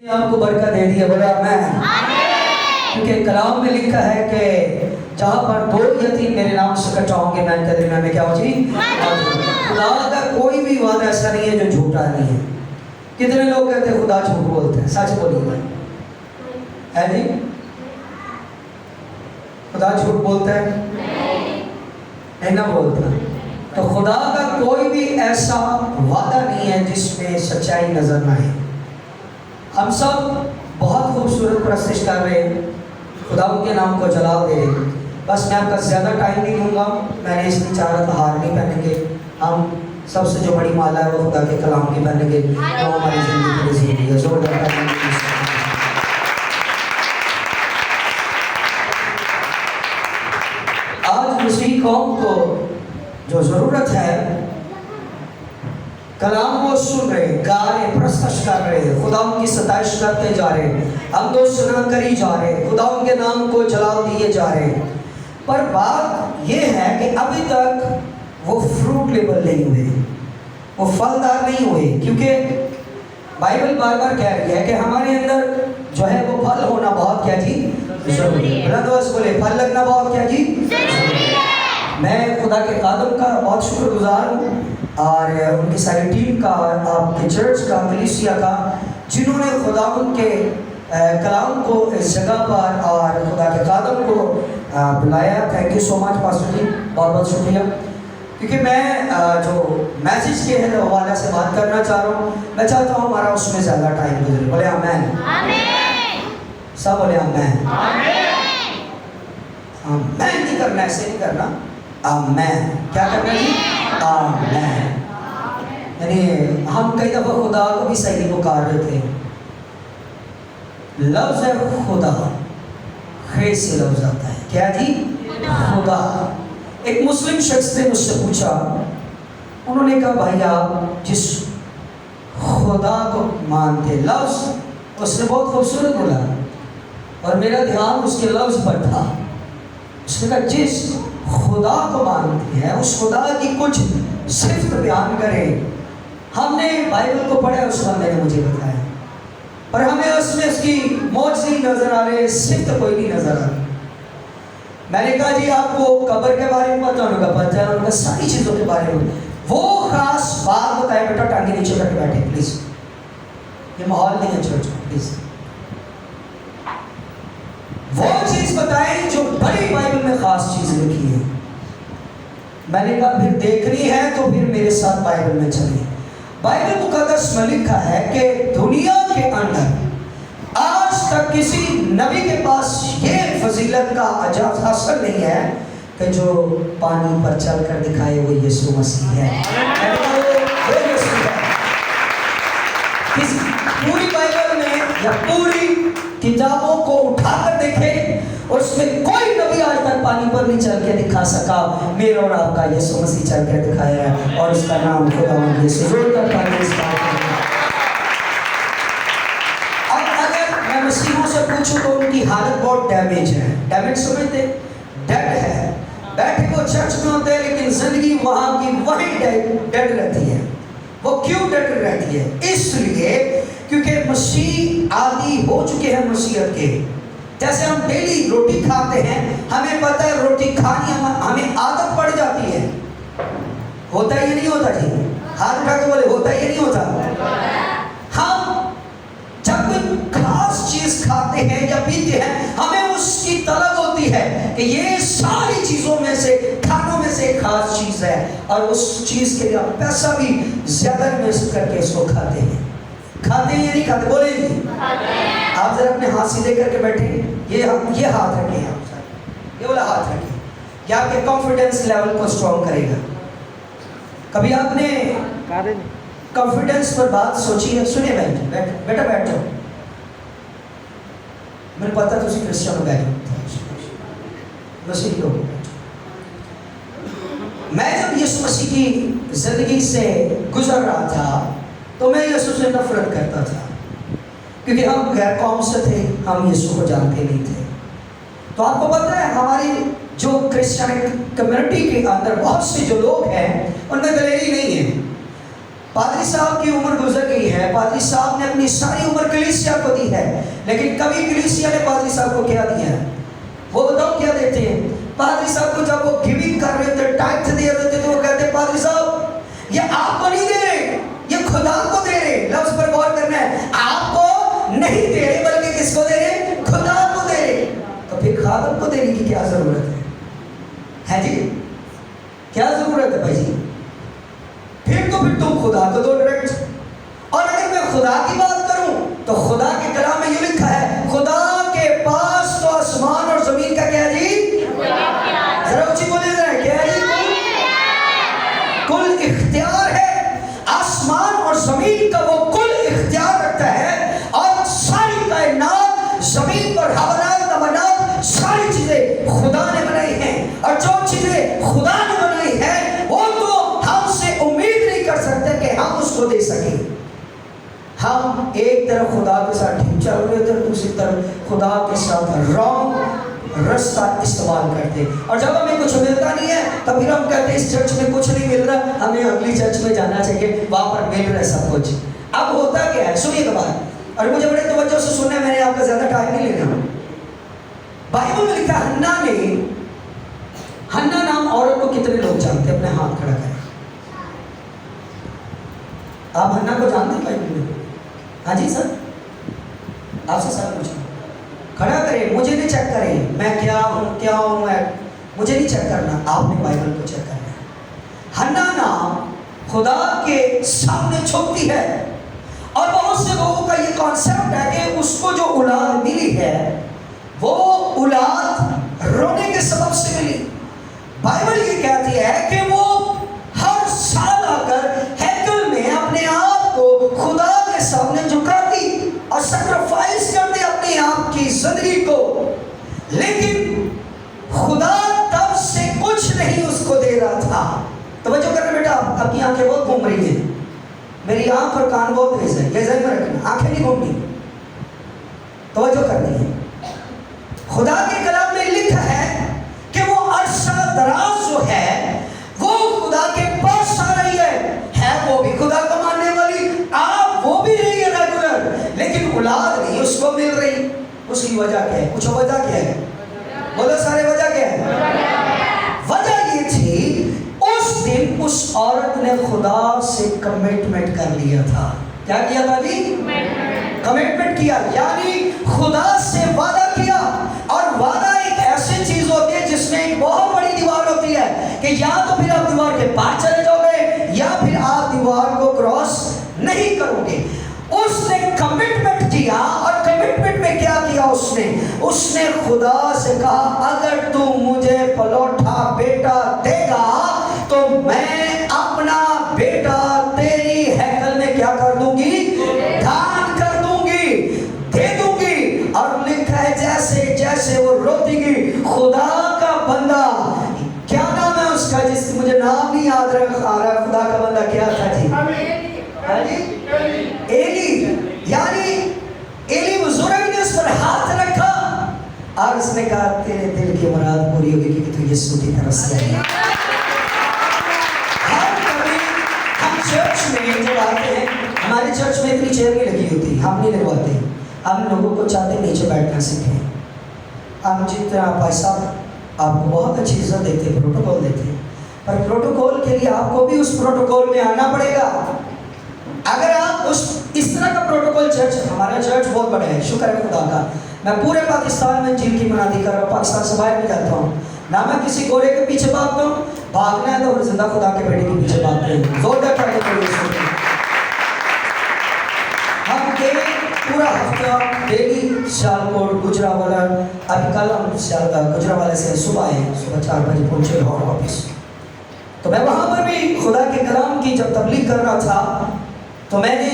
आपको बरकत दे दी है, बोला मैं। क्योंकि कलाम में लिखा है कि जहाँ पर दो या तीन मेरे नाम से इकट्ठा होंगे मैं इनके दरमियान में क्या हो जी। खुदा का कोई भी वादा ऐसा नहीं है जो झूठा नहीं है। कितने लोग कहते हैं खुदा झूठ बोलते हैं? सच बोलिए है जी, खुदा झूठ बोलता है? नहीं ना बोलता। तो खुदा का कोई भी ऐसा वादा नहीं है जिसमें सच्चाई नजर ना आए। हम सब बहुत खूबसूरत प्रस्तुत कर रहे हैं, खुदा उनके नाम को जलाल दे रहे हैं। बस मैं आपका ज़्यादा टाइम नहीं लूँगा, मैंने इसलिए चाहा था हार नहीं पहनेंगे। हम सबसे जो बड़ी माला है वो खुदा के कलाम की पहनेंगे, तो हमारी ज़िंदगी की ज़िंदगी है। जोरदार आज मुस्लिम कौम को जो ज़रूरत है, कलाम वो सुन रहे, गा रहे, प्रस्तुत कर रहे, खुदा उनकी सताइश करते जा रहे, हम तो सुना करी जा रहे, खुदा उनके नाम को जलाल दिए जा रहे। पर बात ये है कि अभी तक वो फ्रूट लेबल नहीं हुए, वो फलदार नहीं हुए। क्योंकि बाइबल बार बार कह रही है कि हमारे अंदर जो है वो फल होना बहुत क्या जी जरूरी है। दोस्त बोले फल लगना बहुत क्या जी जरूरी है। मैं खुदा के कादम का बहुत शुक्रगुजार हूँ और उनकी सारी टीम का, आपके चर्च का, कलीसिया का, जिन्होंने खुदा उनके कलाम को इस जगह पर और खुदा के कादम को बुलाया। Thank you so much pastor ji, बहुत बहुत शुक्रिया। क्योंकि मैं जो मैसेज के हवाले से बात करना चाह रहा हूँ, मैं चाहता हूँ हमारा उसमें ज़्यादा टाइम गुजरे। बोले आमीन, सब बोले आमीन। आमीन नहीं करना, ऐसे नहीं करना, आमीन। क्या करना जी? आमीन। यानी हम कई दफ़ा खुदा को भी सही पुकार रहे थे। लफ्ज़ है खुदा, खे से लफ्ज़ आता है क्या जी? खुदा। एक मुस्लिम शख्स ने मुझसे पूछा, उन्होंने कहा भाई आप जिस खुदा को मानते, लफ्ज़ उसने बहुत खूबसूरत बोला और मेरा ध्यान उसके लफ्ज़ पर था। उसने कहा जिस खुदा को मानते हैं उस खुदा की कुछ सिफ्त बयान करें। हमने बाइबल को पढ़ा, उस बंदे ने मुझे बताया, पर हमें उसमें उसकी मौजज़े नज़र आ रहे, सिफ्त कोई नहीं नज़र आ रही। मैंने कहा जी आपको कब्र के बारे में पता, उनका पता है, उनका सारी चीज़ों के बारे में वो खास बात बताए। बेटा टांगे नीचे करके बैठे प्लीज़, ये माहौल नहीं है चर्च का, प्लीज़। वो चीज़ बताएं जो बड़ी बाइबल में खास चीज़ लिखी है। मैंने कहा फिर देखनी है तो फिर मेरे साथ बाइबल में चलिए। बाइबल मुकद्दस में लिखा है कि दुनिया के अंदर आज तक किसी नबी के पास ये फजीलत का एजाज़ हासिल नहीं है कि जो पानी पर चल कर दिखाए वो यीशु मसीह है। पूरी बाइबल में या पूरी किताबों को उठाकर देखें, उसमें कोई नबी आज तक पानी पर नहीं चल के दिखा सका। मेरा और आपका यीशु मसीह चल के दिखाया है और उसका नाम खुदा यीशु। मसीहों से पूछो तो उनकी हालत बहुत डैमेज है। डैमेज समझते? डेड है, बैठे वो चर्च में होते हैं लेकिन जिंदगी वहां की वही डेड रहती है। वो क्यों डेड रहती है? इसलिए क्योंकि मसीह आदी हो चुके हैं मसीहत के। जैसे हम डेली रोटी खाते हैं, हमें पता है रोटी खानी हमें आदत पड़ जाती है। होता है ये नहीं होता जी? हाथ उठा के बोले होता है ये नहीं होता? हम जब कोई खास चीज खाते हैं या पीते हैं, हमें उसकी तलब होती है कि ये सारी चीजों में से, खानों में से एक खास चीज है और उस चीज के लिए आप पैसा भी ज्यादा इन्वेस्ट करके इसको खाते हैं। खाते हैं या नहीं खाते? बोले जी। आप जरा अपने हाथ सीधे करके बैठे, ये हाथ रखें, आप ये वाला हाथ रखें, ये आपके कॉन्फिडेंस लेवल को स्ट्रॉन्ग करेगा। कभी आपने कॉन्फिडेंस पर बात सोची है? सुनिए बेटा बैठ जाओ, मुझे पता तुम क्रिश्चियन हो, बैठो मसीह लोग। मैं जब यीशु मसीह की जिंदगी से गुजर रहा था तो मैं यीशु से नफरत करता था, क्योंकि हम गैर कौम से थे, हम यीशु को जानते नहीं थे। तो आपको पता है हमारी जो क्रिश्चियन कम्युनिटी के अंदर बहुत से जो लोग हैं उनमें दलेरी नहीं है। पादरी साहब की उम्र गुजर गई है, पादरी साहब ने अपनी सारी उम्र कलीसिया को दी है, लेकिन कभी कलीसिया ने पादरी साहब को क्या दिया है? वो बताओ क्या देते हैं? पादरी साहब को जब वो गिविंग कर रहे थे, टाइट दे रहे थे, तो वो कहते पादरी साहब ये आपको नहीं दे रहे, ये खुदा को दे रहे। लफ्ज पर गौर करना है, आपको नहीं दे रहे बल्कि किसको दे रहे? खुदा को दे रहे। तो फिर खादम को देने की क्या जरूरत है जी? क्या जरूरत है भाई जी? फिर तुम खुदा को दो डायरेक्ट। और अगर मैं खुदा की बात करूं तो खुदा के कलाम में ये लिखा है, खुदा के पास तो आसमान और जमीन का क्या जी? जरा ऊंची बोलिए जरा, क्या जी? कुल इख्तियार है। आसमान और जमीन का वो कुल इख्तियार रखता है, और सारी कायनात, जमीन पर हवानात नबानात, सारी चीजें खुदा ने बनाई हैं। और जो चीजें खुदा ने बनाई हैं वो तो हमसे उम्मीद नहीं कर सकते कि हम उसको दे सकें। हम एक तरफ खुदा के साथ ठीक चल रहे थे, दूसरी तरफ खुदा के साथ रॉन्ग रास्ता इस्तेमाल करते। और जब हमें कुछ मिलता नहीं है तब फिर हम कहते हैं इस चर्च में कुछ नहीं मिल रहा, हमें अगली चर्च में जाना चाहिए, वहां पर मिल रहा है सब कुछ। अब होता क्या है, सुनिए बात, और मुझे बड़े तवज्जो से सुनना है, मैंने आपका ज्यादा टाइम नहीं लेना। बाइबल में लिखा, हन्ना नाम औरत को कितने लोग जानते हैं? अपने हाथ खड़ा करें। आप हन्ना को जानते हैं बाइबल में? हाँ जी सर, आपसे सर पूछा, खड़ा करें, मुझे नहीं चेक करें मैं क्या हूँ मैं, मुझे नहीं चेक करना, आपने बाइबल को चेक करना है। हन्ना नाम खुदा के सामने झुकती है, और बहुत से लोगों का ये कॉन्सेप्ट है कि उसको जो औलाद मिली है वो औलाद रोने के सबब से मिली। बाइबल ये कहती है कि वो हर साल आकर हैकल में अपने आप को खुदा के सामने झुकाती और सैक्रिफाइस करती अपने आप की जिंदगी को, लेकिन खुदा तब से कुछ नहीं उसको दे रहा था। तवज्जो करना बेटा, आपकी आंखें बहुत घूम रही हैं, मेरी आंख और कान बहुत तेज है, ये ध्यान में रखना, आंखें नहीं घूमनी, तवज्जो करनी है। खुदा के कलाम में लिखा है कि वो अरसा दराज जो है वो खुदा के पास आ रही है वो भी खुदा को मानने वाली, आप वो भी रही है रेगुलर, लेकिन औलाद नहीं उसको मिल रही। उसकी वजह क्या है? कुछ वजह क्या है? बोलो सारे, वजह क्या है? वजह ये थी, उस दिन उस औरत ने खुदा से कमिटमेंट कर लिया था। क्या किया था जी? कमिटमेंट किया, यानी खुदा से वादा किया। और वादा एक ऐसी चीज होती है जिसमें एक बहुत बड़ी दीवार होती है कि या तो फिर आप दीवार के पार चले जाओगे या फिर आप दीवार को क्रॉस नहीं करोगे। उसने कमिटमेंट किया, और कमिटमेंट में क्या किया उसने खुदा से कहा, अगर तू मुझे पलौठा बेटा देगा तो मैं अपना बेटा तेरी हैकल में क्या कर दूंगी? दान कर दूंगी, दे दूंगी। और लिखा है जैसे जैसे वो रोती गई, खुदा का बंदा, क्या नाम है उसका, जिस मुझे नाम नहीं याद आ रहा, खुदा का बंदा क्या था जी? एली। यानी एली बुजुर्ग ने उस पर हाथ रखा और उसने कहा तेरे दिल की मुराद पूरी होगी क्योंकि तू यीशु की तरफ से है। हम चर्च में जब आते हैं, हमारे चर्च में इतनी चेयर नहीं लगी होती, हम नहीं लगवाते, हम लोगों को चाहते नीचे बैठना सीखें। हम जितना पैसा आपको बहुत अच्छी इज्जत देते, प्रोटोकॉल देते, पर प्रोटोकॉल के लिए आपको भी उस प्रोटोकॉल में आना पड़ेगा। अगर आप उस इस तरह का प्रोटोकॉल, चर्च, हमारा चर्च बहुत बड़ा है, शुक्र है खुदा का, मैं पूरे पाकिस्तान में जिल की मनादी कर रहा हूँ, पाकिस्तान से बाहर भी जाता हूँ, ना मैं किसी गोरे के पीछे भागता हूँ, भागना है तो जिंदा खुदा के बेटे के पीछे भागते हैं, जोरदार करके हम पूरा हफ्ता डेली सियालकोट गुजरावाला, अभी कल हम गुजरावाला से सुबह आए, सुबह 4 बजे पहुँचे लाहौर ऑफिस। तो मैं वहाँ पर भी खुदा के कलाम की जब तबलीग कर रहा था तो मैंने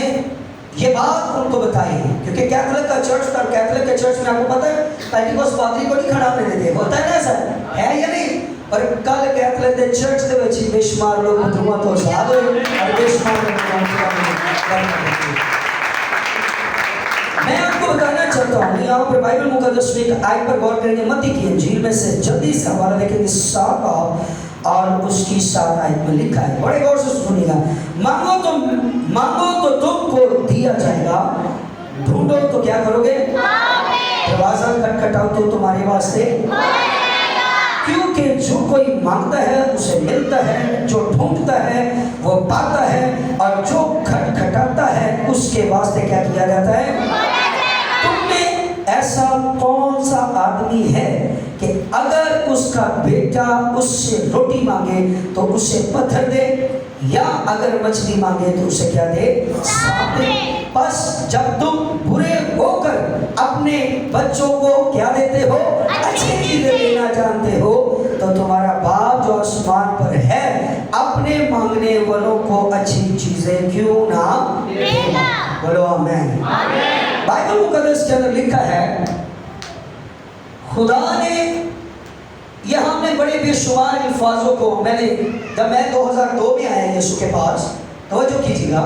ये बात उनको बताई, क्योंकि कैथोलिक का चर्च था, कैथोलिक के चर्च में आपको पता है पेंटिकोस्ट पादरी को नहीं खड़ा होने देते, होता है ना सर, है या नहीं? पर कल कैथोलिक के चर्च ਦੇ ਵਿੱਚ बेशुमार लोग धुआं तो आजाद हुए और बेशुमार मैं आपको बताना चाहता हूँ, यहाँ पर बाइबल मुकद्दस में एक आयत पर गौर करेंगे, मत्ती की इंजील में से जल्दी से हवाला देखेंगे 7 बाब और उसकी 7 आयत में लिखा है, बड़े गौर से सुनिएगा। मांगो तो तुमको दिया जाएगा, ढूंढो तो क्या करोगे, दरवाजा खटखटाओ तो तुम्हारे वास्ते, क्योंकि जो कोई मांगता है उसे मिलता है, जो ढूंढता है वो पाता है, और जो खटखटाता है उसके वास्ते क्या किया जाता है। तुम में ऐसा कौन सा आदमी है कि अगर उसका बेटा उससे रोटी मांगे तो उसे पत्थर दे, या अगर मछली मांगे तो उसे क्या दे, सांप दे। बस जब तुम बुरे होकर अपने बच्चों को क्या देते हो, अच्छी चीजें देना जानते हो, तो तुम्हारा बाप जो आसमान पर है अपने मांगने वालों को अच्छी चीजें क्यों ना देगा। बोलो आमीन। बाइबल मुकद्दस के अंदर लिखा है, खुदा ने, यह हमने बड़े बेशुमार अल्फाजों को, मैंने जब मैं 2002 में आया यीशु के पास, तवज्जो कीजिएगा,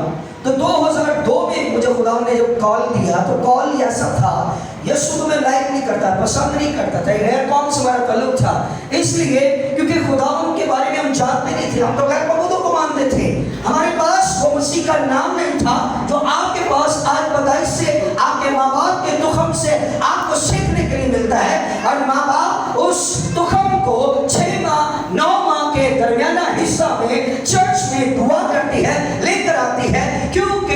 तो 2002 में मुझे खुदा ने जब कॉल दिया तो कॉल ऐसा था, यीशु को मैं लाइक नहीं करता, पसंद नहीं करता था, गैर कौम से हमारा ताल्लुक था, इसलिए क्योंकि खुदा के बारे में हम जानते नहीं थे, हम तो गैर मबूदों को मानते थे, हमारे पास वो मसीह का नाम नहीं था जो आपके पास आज पैदाइश से आपके माँ बाप के तुखम से आपको सीखने के लिए मिलता है, और माँ बाप उस तुखम को 6 माह 9 माह के दरमियाना हिस्सा में चर्च में दुआ करती है, लेकर आती है, क्योंकि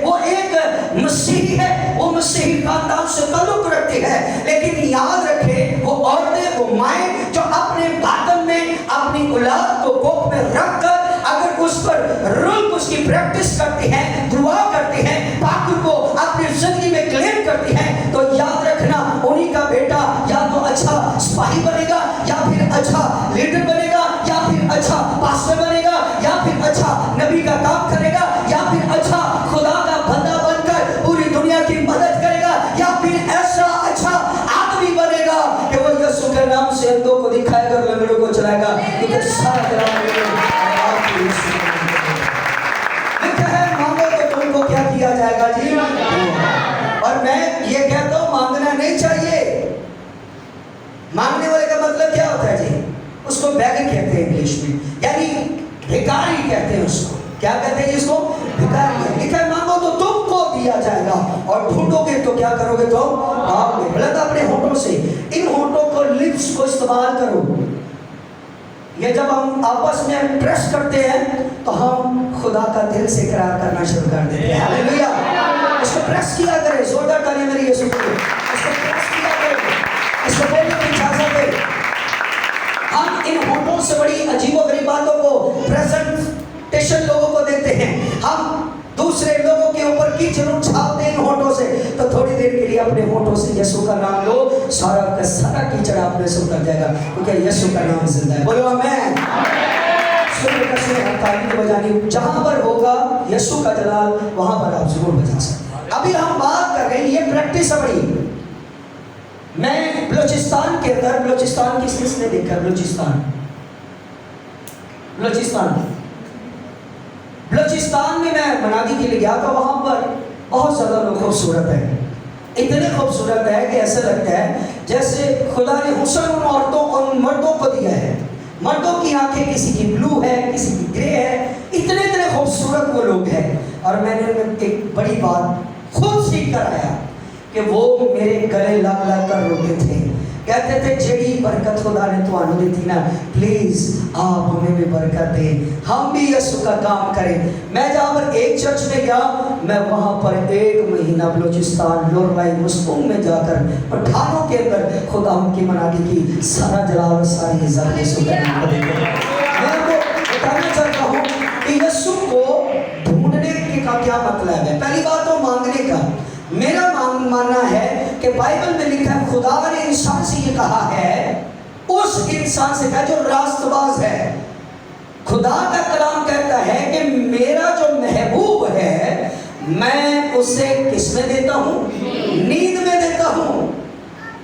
वो एक मसीही है, वो मसीही खानदान से ताल्लुक रखती है। लेकिन याद रखें, वो औरतें, वो माएं जो अपने बातन में अपनी औलाद को कोख में रखकर अगर उस पर रोज उसकी प्रैक्टिस करती हैं, दुआ करती हैं, पाक को अपनी जिंदगी में क्लेम करती हैं, तो याद रखना उन्हीं का बेटा या तो अच्छा सिपाही बनेगा, या फिर अच्छा लीडर बनेगा, या फिर अच्छा पास्टर बनेगा, या फिर अच्छा नबी का काम करेगा, या फिर अच्छा खुदा का बंदा बनकर पूरी दुनिया की मदद करेगा, या फिर ऐसा अच्छा आदमी बनेगा कि वो यीशु के नाम से अंधों को दिखाएगा, लंगड़ों को चलाएगा, क्योंकि सारा लिखा है, मांगो तो तुमको क्या किया जाएगा जी। और मैं ये कहता हूं, मांगना नहीं चाहिए। मांगने वाले का मतलब क्या होता है जी, उसको बैगर कहते हैं इंग्लिश में, यानी भिखारी कहते हैं उसको। क्या कहते हैं इसको, भिखारी। लिखा है, मांगो तो तुमको दिया जाएगा, और ढूंढोगे तो क्या करोगे, तो पाओगे। बोला था अपने होठों से, इन होठों को, लिप्स को इस्तेमाल करो। ये जब हम आपस में प्रेस करते हैं तो हम खुदा का दिल से इकरार करना शुरू कर देते हैं। हालेलुया। इसको प्रेस किया करें, जोरदार ताली मेरी यीशु के लिए। इसको प्रेस किया करें, इसको बोलने की इजाजत दें। हम इन होठों से बड़ी अजीबोगरीब बातों को प्रेजेंटेशन लोगों को देते हैं, हम दूसरे लोगों के ऊपर कीचड़ उछालते हैं इन होठों से, तो थोड़ी देर के लिए अपने होठों से यीशु का नाम लो, सारा का सारा कीचड़ आप में से उतर जाएगा, क्योंकि यीशु का नाम जिंदा है। बोलो आमीन। ताली बजानी, जहां पर होगा यीशु का जलाल वहां पर आप जरूर बजा सकते हैं। अभी हम बात कर रहे हैं, ये प्रैक्टिस है बड़ी। मैं बलूचिस्तान के अंदर, बलूचिस्तान किसने देखा, बलूचिस्तान में मैं मनादी के लिए गया था, वहां पर बहुत ज्यादा लोग खूबसूरत है, इतने खूबसूरत है कि ऐसा लगता है जैसे खुदा ने हुस्न उन औरतों और उन मर्दों को दिया है। मर्दों की आंखें किसी की ब्लू है, किसी की ग्रे है, इतने इतने खूबसूरत वो लोग हैं। और मैंने एक बड़ी बात खुद सीख कर आया कि वो मेरे गले लग लग कर रोते थे, कहते थे जेड़ी बरकत खुदा ने तुहानू दी थी ना, प्लीज आप हमें भी बरकत दे, हम भी यीशु का काम करें। मैं जहाँ पर एक चर्च में गया, मैं वहाँ पर 1 महीना बलूचिस्तान लोरवाई मुस्तुम में जाकर पठानों के अंदर खुदा की मनादी की, सारा जलाल सारी इज्जत यीशु का नाम दे। मैं आपको बताना चाहता हूँ कि यीशु को ढूंढने का क्या मतलब है। पहली बात तो मांगने का, मेरा मानना है कि बाइबल में लिखा है, खुदा ने इंसान से ये कहा है, उस इंसान से कहा जो रास्तबाज है। खुदा का कलाम कहता है कि मेरा जो महबूब है, मैं उसे किस में देता हूँ, नींद में देता हूँ।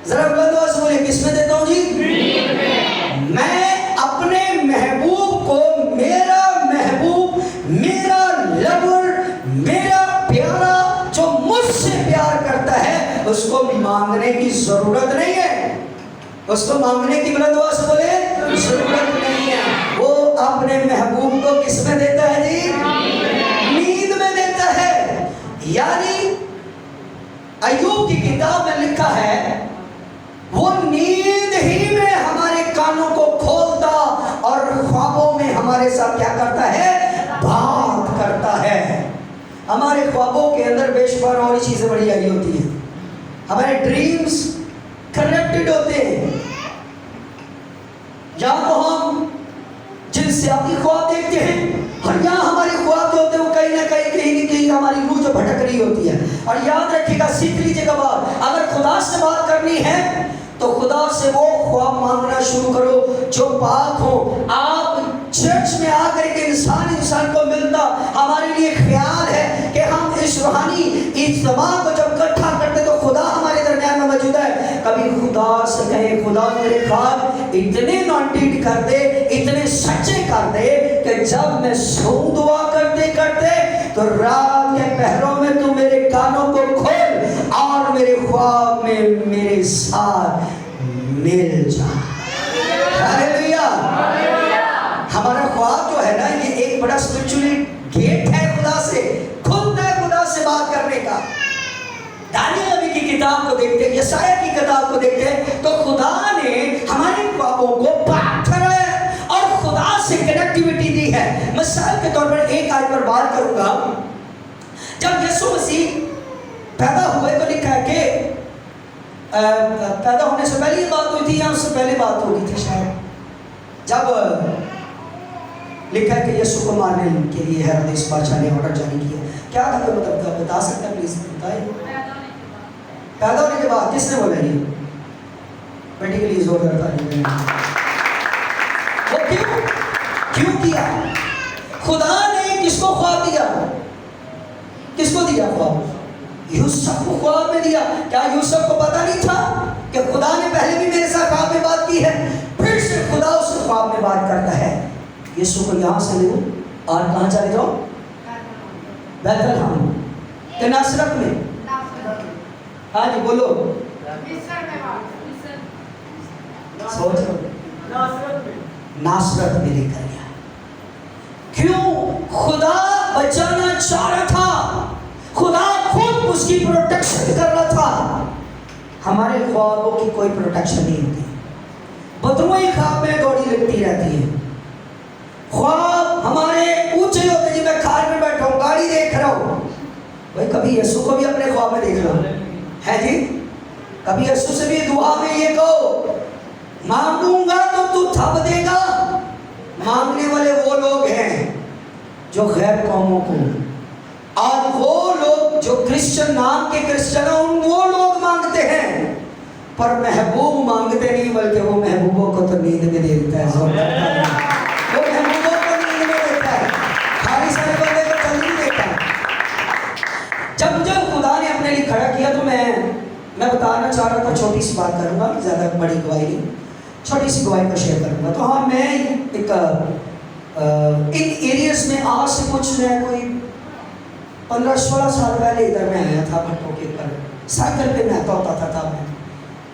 जरा बुलंद आवाज से बोलिए, किस में देता हूँ जी, नींद में। मैं अपने महबूब को, मेरा महबूब, मेरा लवर, मेरा प्यारा जो मुझसे प्यार करता है, उसको मांगने की जरूरत नहीं है। उसको मांगने की बुलंद आवाज से बोले, जरूरत नहीं है। अपने महबूब को किस में देता है जी? नींद में देता है। यानी अय्यूब की किताब में लिखा है वो नींद ही में हमारे कानों को खोलता और ख्वाबों में हमारे साथ क्या करता है? बात करता है। हमारे ख्वाबों के अंदर बेशुमार और चीजें बड़ी आई होती हैं। हमारे ड्रीम्स कनेक्टेड होते हैं। या तो हम जिनसे अपनी ख्वाब देखते हैं और यहाँ हमारे ख्वाब जो होते हैं वो कहीं ना कहीं हमारी रूह जो भटक रही होती है। और याद रखिएगा, सीख लीजिएगा बात, अगर खुदा से बात करनी है तो खुदा से वो ख्वाब मांगना शुरू करो जो पाक हो। आप चर्च में आकर के इंसान को मिलता, हमारे लिए ख्याल है कि हम इस रूहानी इज्तिमा को जब इकट्ठा करते तो खुदा हमारे दरमियान में मौजूद है। कभी खुदा से कहे, खुदा मेरे ख्वाब इतने नॉन्टेड कर दे, इतने सच्चे कर दे कि जब मैं सोऊं दुआ करते करते तो रात के पहरों में तू मेरे कानों को खोल और मेरे ख्वाब में मेरे साथ मिल जा। हालेलुया। हमारा ख्वाब जो है ना, ये एक बड़ा स्पिरिचुअली गेट है खुदा से, खुद है खुदा से बात करने का। दानियल नबी की किताब को देखते, यशायाह की किताब को देखते तो खुदा ने हमारे ख्वाबों को बात कराया और खुदा से कनेक्टिविटी दी है। मिसाल के तौर पर एक आयत पर बात करूंगा। जब यीशु मसीह पैदा हुए तो लिखा है कि पैदा होने से पहले ये बात हुई थी या उससे पहले बात हो गई थी शायद, जब लिखा है कि यीशु को मारने के लिए हेरोदेस बादशाह ने ऑर्डर जारी किया। क्या था मतलब बता सकते हैं प्लीज बताइए। पैदा होने के बाद किसने बोला ये? बेटी के लिए जोरदार ताली। वो क्यों किया? खुदा ने किसको ख्वाब दिया? किसको दिया ख्वाब? यूसुफ को ख्वाब में दिया। क्या यूसुफ को पता नहीं था कि खुदा ने पहले भी मेरे साथ ख्वाब में बात की है? फिर से खुदा उस ख्वाब में बात करता है। यीशु को यहाँ से ले लो और कहाँ चले जाओ? बैतलहम के नासरत में। हाँ जी बोलो। सोचो, नासरत में लेकर गया। क्यों? खुदा बचाना चाह रहा था, खुदा खुद उसकी प्रोटेक्शन कर रहा था। हमारे ख्वाबों की कोई प्रोटेक्शन नहीं होती, बदरुई ख्वाब में दौड़ी लगती रहती है। ख्वाब हमारे ऊंचे होते जी, मैं कार में बैठा हूँ, गाड़ी देख रहा हूँ। भाई कभी यीशु को भी अपने ख्वाब में देख लो है जी। कभी यीशु से भी दुआ में ये कहो, मांगूंगा तो तू थप देगा। मांगने वाले वो लोग हैं जो गैर कौमों को, और वो लोग जो क्रिश्चियन नाम के क्रिश्चियन हैं, वो लोग मांगते हैं, पर महबूब मांगते नहीं, बल्कि वो महबूबों को तो नींद में देता है। वो महबूबों को नींद में देता है, खाली सारे बंदे को जल्दी देता है। जब मुझे खुदा ने अपने लिए खड़ा किया तो मैं बताना चाह रहा था, छोटी सी बात करूंगा, ज़्यादा बड़ी गवाही नहीं, छोटी सी गवाही को शेयर करूंगा। तो हाँ, मैं एक इन एरियाज में आज से कुछ मैं कोई 15-16 साल पहले इधर में आया था, भट्टों के ऊपर साइकिल पे मैं होता था। तब मैं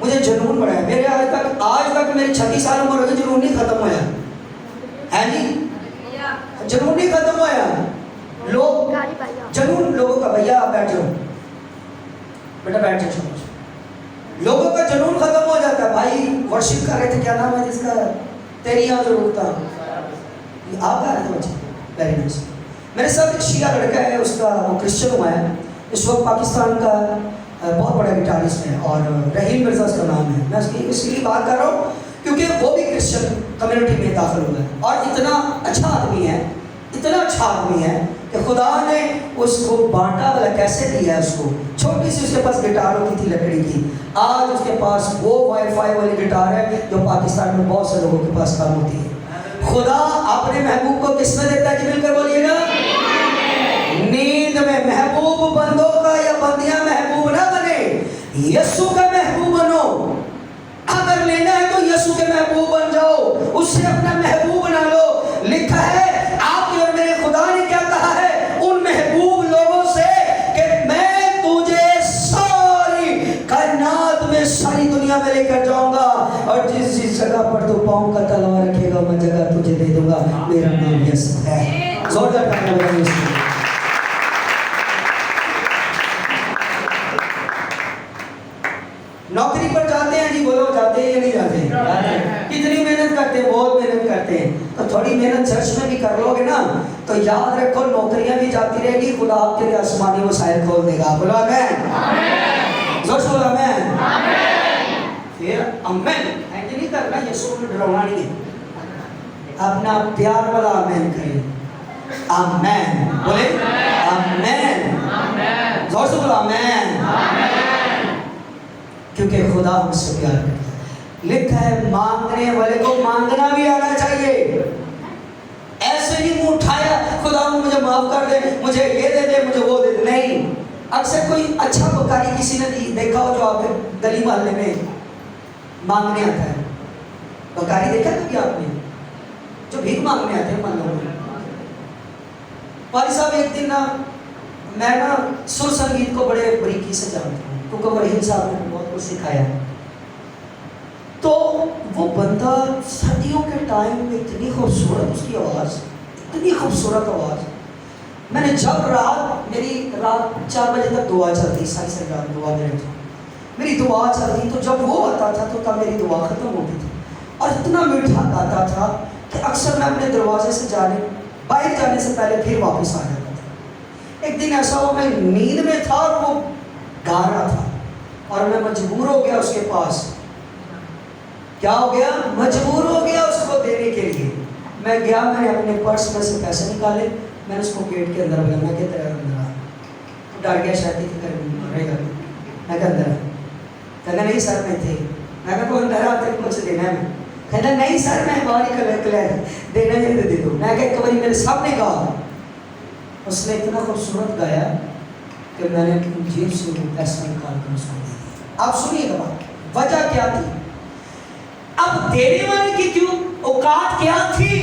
मुझे जुनून बढ़ा है। मेरे आज तक मेरी 36 साल उम्र हो गई, जुनून नहीं खत्म होया है जी, जुनून नहीं खत्म होया। लोग जुनून लोगों का, भैया आप बैठ जाओ, बेटा बैठ जाओ, लोगों का जुनून खत्म हो जाता है। भाई वर्शिप कर रहे थे, क्या नाम है जिसका, तेरी यहाँ जरूरत था, आप गा रहे थे बच्चे, वेरी नाइस। मेरे साथ एक शिया लड़का है, उसका वो क्रिश्चियन हुआ है, इस वक्त पाकिस्तान का बहुत बड़ा गिटारिस्ट है और रहीम मिर्जा उसका नाम है। मैं उसकी इसलिए बात कर रहा हूँ क्योंकि वो भी क्रिश्चियन कम्युनिटी में दाखिल हुआ है और इतना अच्छा आदमी है, इतना अच्छा आदमी है कि खुदा ने उसको बांटा वाला कैसे दिया है उसको। छोटी सी उसके पास गिटार होती थी लकड़ी की, आज उसके पास वो वाईफाई वाली गिटार है जो पाकिस्तान में बहुत से लोगों के पास काम होती है। खुदा अपने महबूब को किस में देता है कि मिलकर बोलिएगा? नींद में। महबूब बंदों का या बंदियां महबूब ना बने, यीशु का महबूब बनो। अगर लेना है तो यीशु के महबूब बन जाओ, उससे अपना महबूब बना लो। लिखा है आपके और मेरे खुदा ने क्या कहा है उन महबूब लोगों से कि मैं तुझे सारी कायनात में, सारी दुनिया दुनिया में लेकर जाऊंगा, और जिस जिस जगह पर तू पाँव का तलवा रखेगा मैं जगह तुझे दे दूंगा। मेरा नाम यीशु है। जोरदार तालियां बजाइए इसके लिए। नौकरी पर जाते हैं जी, बोलो जाते हैं या नहीं जाते हैं? कितनी मेहनत करते हैं? बहुत मेहनत करते हैं। तो थोड़ी मेहनत चर्च में भी कर लोगे ना तो याद रखो नौकरियां भी जाती रहेगी, खुदा आपके लिए आसमानी वसाइल खोल देगा। बोलो आमीन। जोर से बोलो आमीन। फिर आमीन ऐसे नहीं करना, यीशु को डराना नहीं है, अपना प्यार वाला आमीन करें। आमीन बोले आमीन। जोर से बोलो आमीन। क्योंकि खुदा हमसे प्यार करता है। लिखा है मांगने वाले को मांगना भी आना चाहिए। ऐसे ही मुंह उठाया खुदा मुझे माफ कर दे, मुझे ये दे दे, मुझे वो दे दे, नहीं। अक्सर कोई अच्छा भिखारी किसी ने देखा हो जो आप गली मोहल्ले में मांगने आता है, भिखारी देखा कभी आपने जो भीख मांगने आते हैं? मान लो भाई साहब एक दिन ना मैं ना सुर संगीत को बड़े बारीकी से जानता हूँ क्योंकि वही साहब ने बहुत कुछ सिखाया। तो वो बंदा सर्दियों के टाइम में इतनी खूबसूरत उसकी आवाज़, इतनी खूबसूरत आवाज़। मैंने जब मेरी रात 4 बजे तक दुआ चलती, सारी रात दुआ मेरी दुआ चलती, तो जब वो आता था तो तब मेरी दुआ ख़त्म होती थी। और इतना मीठा गाता था कि अक्सर मैं अपने दरवाजे से बाहर जाने से पहले फिर वापस आ जाता था। एक दिन ऐसा हुआ मैं नींद में था और वो गा रहा था और मैं मजबूर हो गया उसके पास। क्या हो गया? मजबूर हो गया उसको देने के लिए। मैं गया, मैंने अपने पर्स में से पैसे निकाले, मैंने उसको गेट के अंदर बुलाया, मैं कहता अंदर आ। तो डर गया शायद कि रहेगा, मैं कहा अंदर आ। कहना नहीं सर मैं थे। मैं कहा तो अंदर आ, तेरे को मुझे देना है। कहना नहीं सर मैं बाहर क्लियर देना है तो दे दो। मैं कहा एक बार मेरे सामने गाओ। उसने इतना खूबसूरत गाया कि मैंने जेब से पैसा निकाल कर उसको दे दिया। आप सुनिएगा बात, वजह क्या थी? अब देने वाले की क्यों औकात क्या थी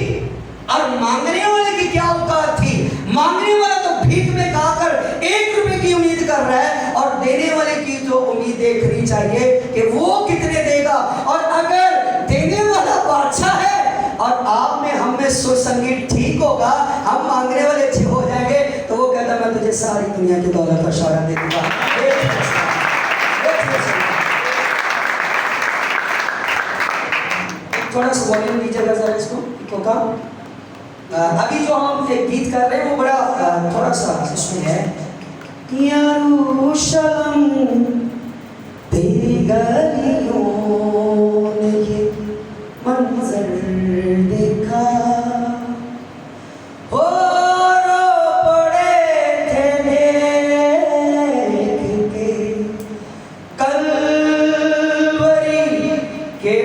और मांगने वाले की क्या औकात थी? मांगने वाला तो भीख में गाकर 1 रुपए की उम्मीद कर रहा है और देने वाले की तो उम्मीद देखनी चाहिए कि वो कितने देगा। और अगर देने वाला बादशाह है और आप में हम में सुर संगीत ठीक होगा, हम मांगने वाले अच्छे हो जाएंगे, तो वो कहता मैं तुझे सारी दुनिया की दौलत और शौहरत दे दूंगा। थोड़ा सा वॉल्यूम दीजिएगा जरा इसको क्योंकि अभी जो हम एक गीत कर रहे हैं वो बड़ा थोड़ा सा इसमें है। यरूशलेम तेरी गलियों ने ये मंजर देखा, हो रो पड़े थे देख के कलवरी के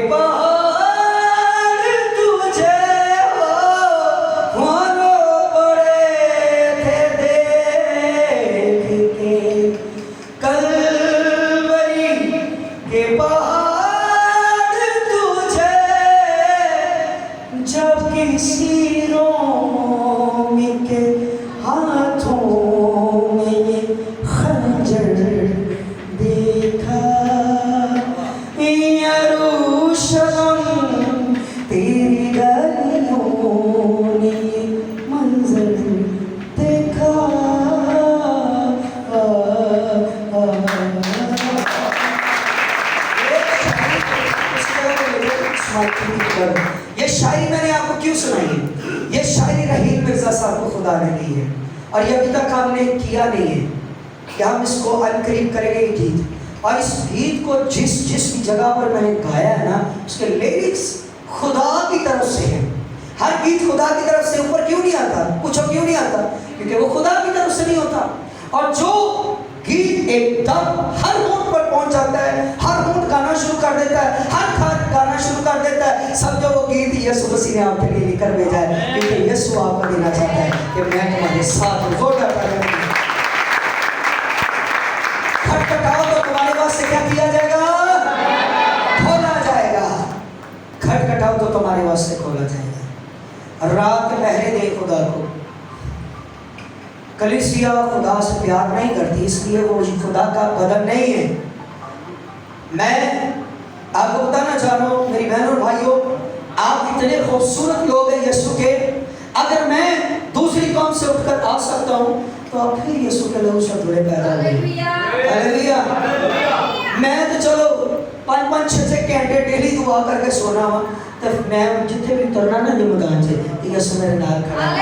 ये शायरी मैंने आपको क्यों सुनाई है? ये शायरी रहील मिर्जा साहब को खुदा ने दी है और ये अभी तक हमने किया नहीं है कि हम इसको अनकरीब करेंगे ये गीत। और इस गीत को जिस जिस भी जगह पर मैंने गाया है ना, उसके लिरिक्स खुदा की तरफ से है। हर गीत खुदा की तरफ से ऊपर क्यों नहीं आता? पूछो क्यों नहीं आता? क्योंकि वो खुदा की तरफ से नहीं होता। और जो गीत एकदम हर होंठ पर पहुंच जाता है, हर होंठ गाना शुरू कर देता है, हर खान गाना शुरू कर देता है, समझो वो गीत यीशु मसीह ने आपके लिए लिखकर भेजा है। क्योंकि यीशु आपको देना चाहता है कि मैं तुम्हारे साथ हूं। खटखटाओ तो तुम्हारे पास से क्या किया जाएगा? खोला जाएगा। खटखटाओ तो तुम्हारे पास से खोला जाएगा। रात पहरे दे खुदा को। कलीसिया खुदा से प्यार नहीं करती, इसलिए वो खुदा का बदन नहीं है। मैं आपको बताना चाह रहा हूँ मेरी बहनों और भाइयों, आप इतने खूबसूरत लोग हैं यीशु के, अगर मैं दूसरी कौम से उठकर आ सकता हूँ तो आप फिर यीशु के लहू से जुड़े पैदा हुए। हालेलुया। मैं तो चलो 5-5, 6-6 घंटे डेली दुआ करके सोना हुआ, तो मैं जितने भी उतरना ना जो मैदान से, यीशु मेरे नाल खड़ा है।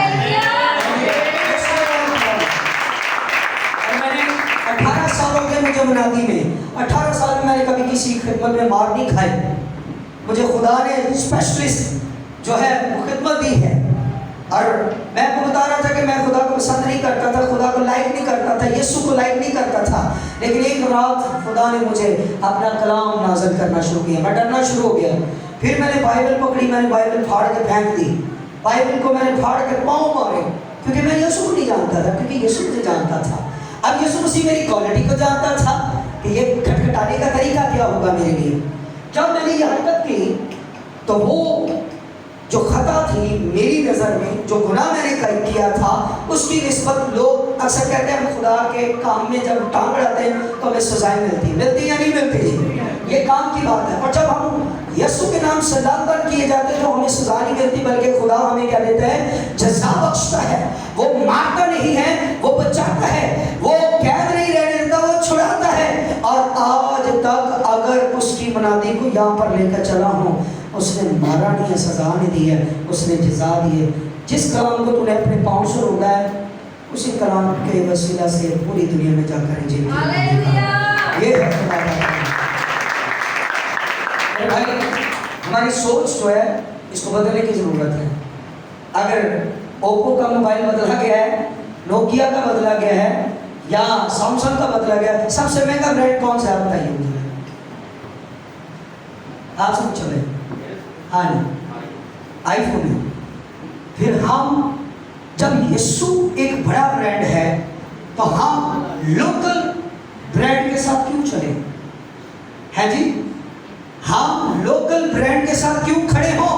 और मैंने 18 साल हो गए मुझे मुनादी में, 18 साल में मैंने कभी किसी खिदमत में मार नहीं खाई। मुझे खुदा ने स्पेशलिस्ट जो है वो खिदमत दी है। और मैं आपको बता रहा था कि मैं खुदा को पसंद नहीं करता था, खुदा को लाइक नहीं करता था, यीशु को लाइक नहीं करता था। लेकिन एक रात खुदा ने मुझे अपना कलाम नाज़िल करना शुरू किया, मैं डरना शुरू हो गया। फिर मैंने बाइबल पकड़ी, मैंने बाइबल फाड़ के फेंक दी, बाइबल को मैंने फाड़ के पाँव मारे, क्योंकि मैं यीशु को नहीं जानता था, क्योंकि यीशु मुझे जानता था। अब यीशु मसीह मेरी क्वालिटी को जानता था कि ये खटखटाने का तरीका क्या होगा मेरे लिए। जब मैंने ये हरकत की तो वो जो खता थी मेरी नज़र में, जो गुनाह मैंने किया था, उसकी निस्बत लोग अक्सर कहते हैं खुदा के काम में जब टांग अड़ाते हैं तो हमें सजाएं मिलती या नहीं मिलती, ये काम की बात है। और जब हम यीशु के नाम से लालबन किए जाते हैं तो हमें सजा नहीं मिलती, बल्कि खुदा हमें क्या देता है, जज़ा बख्शता है। वो मारता नहीं है, वो बचाता है, वो कैद नहीं रहने देता, वो छुड़ाता है। और आज तक अगर उसकी मुनादी को यहाँ पर लेकर चला हूँ, उसने मारा नहीं है, सजा नहीं दी है, उसने जज़ा दी है। जिस कलाम को तूने अपने पाँव से रोका है, उसी कलाम के वसीला से पूरी दुनिया में जाकर जीत ये है खुदा का। भाई हमारी सोच जो है इसको बदलने की ज़रूरत है। अगर ओप्पो का मोबाइल बदला गया है, नोकिया का बदला गया है, या सैमसंग का बदला गया है, सबसे महंगा ब्रांड कौन सा है बताइए मुझे, आप सब चले। हाँ आईफोन है। फिर हम जब यीशु एक बड़ा ब्रांड है तो हम लोकल ब्रांड के साथ क्यों चले हैं जी? हम लोकल ब्रांड के साथ क्यों खड़े हो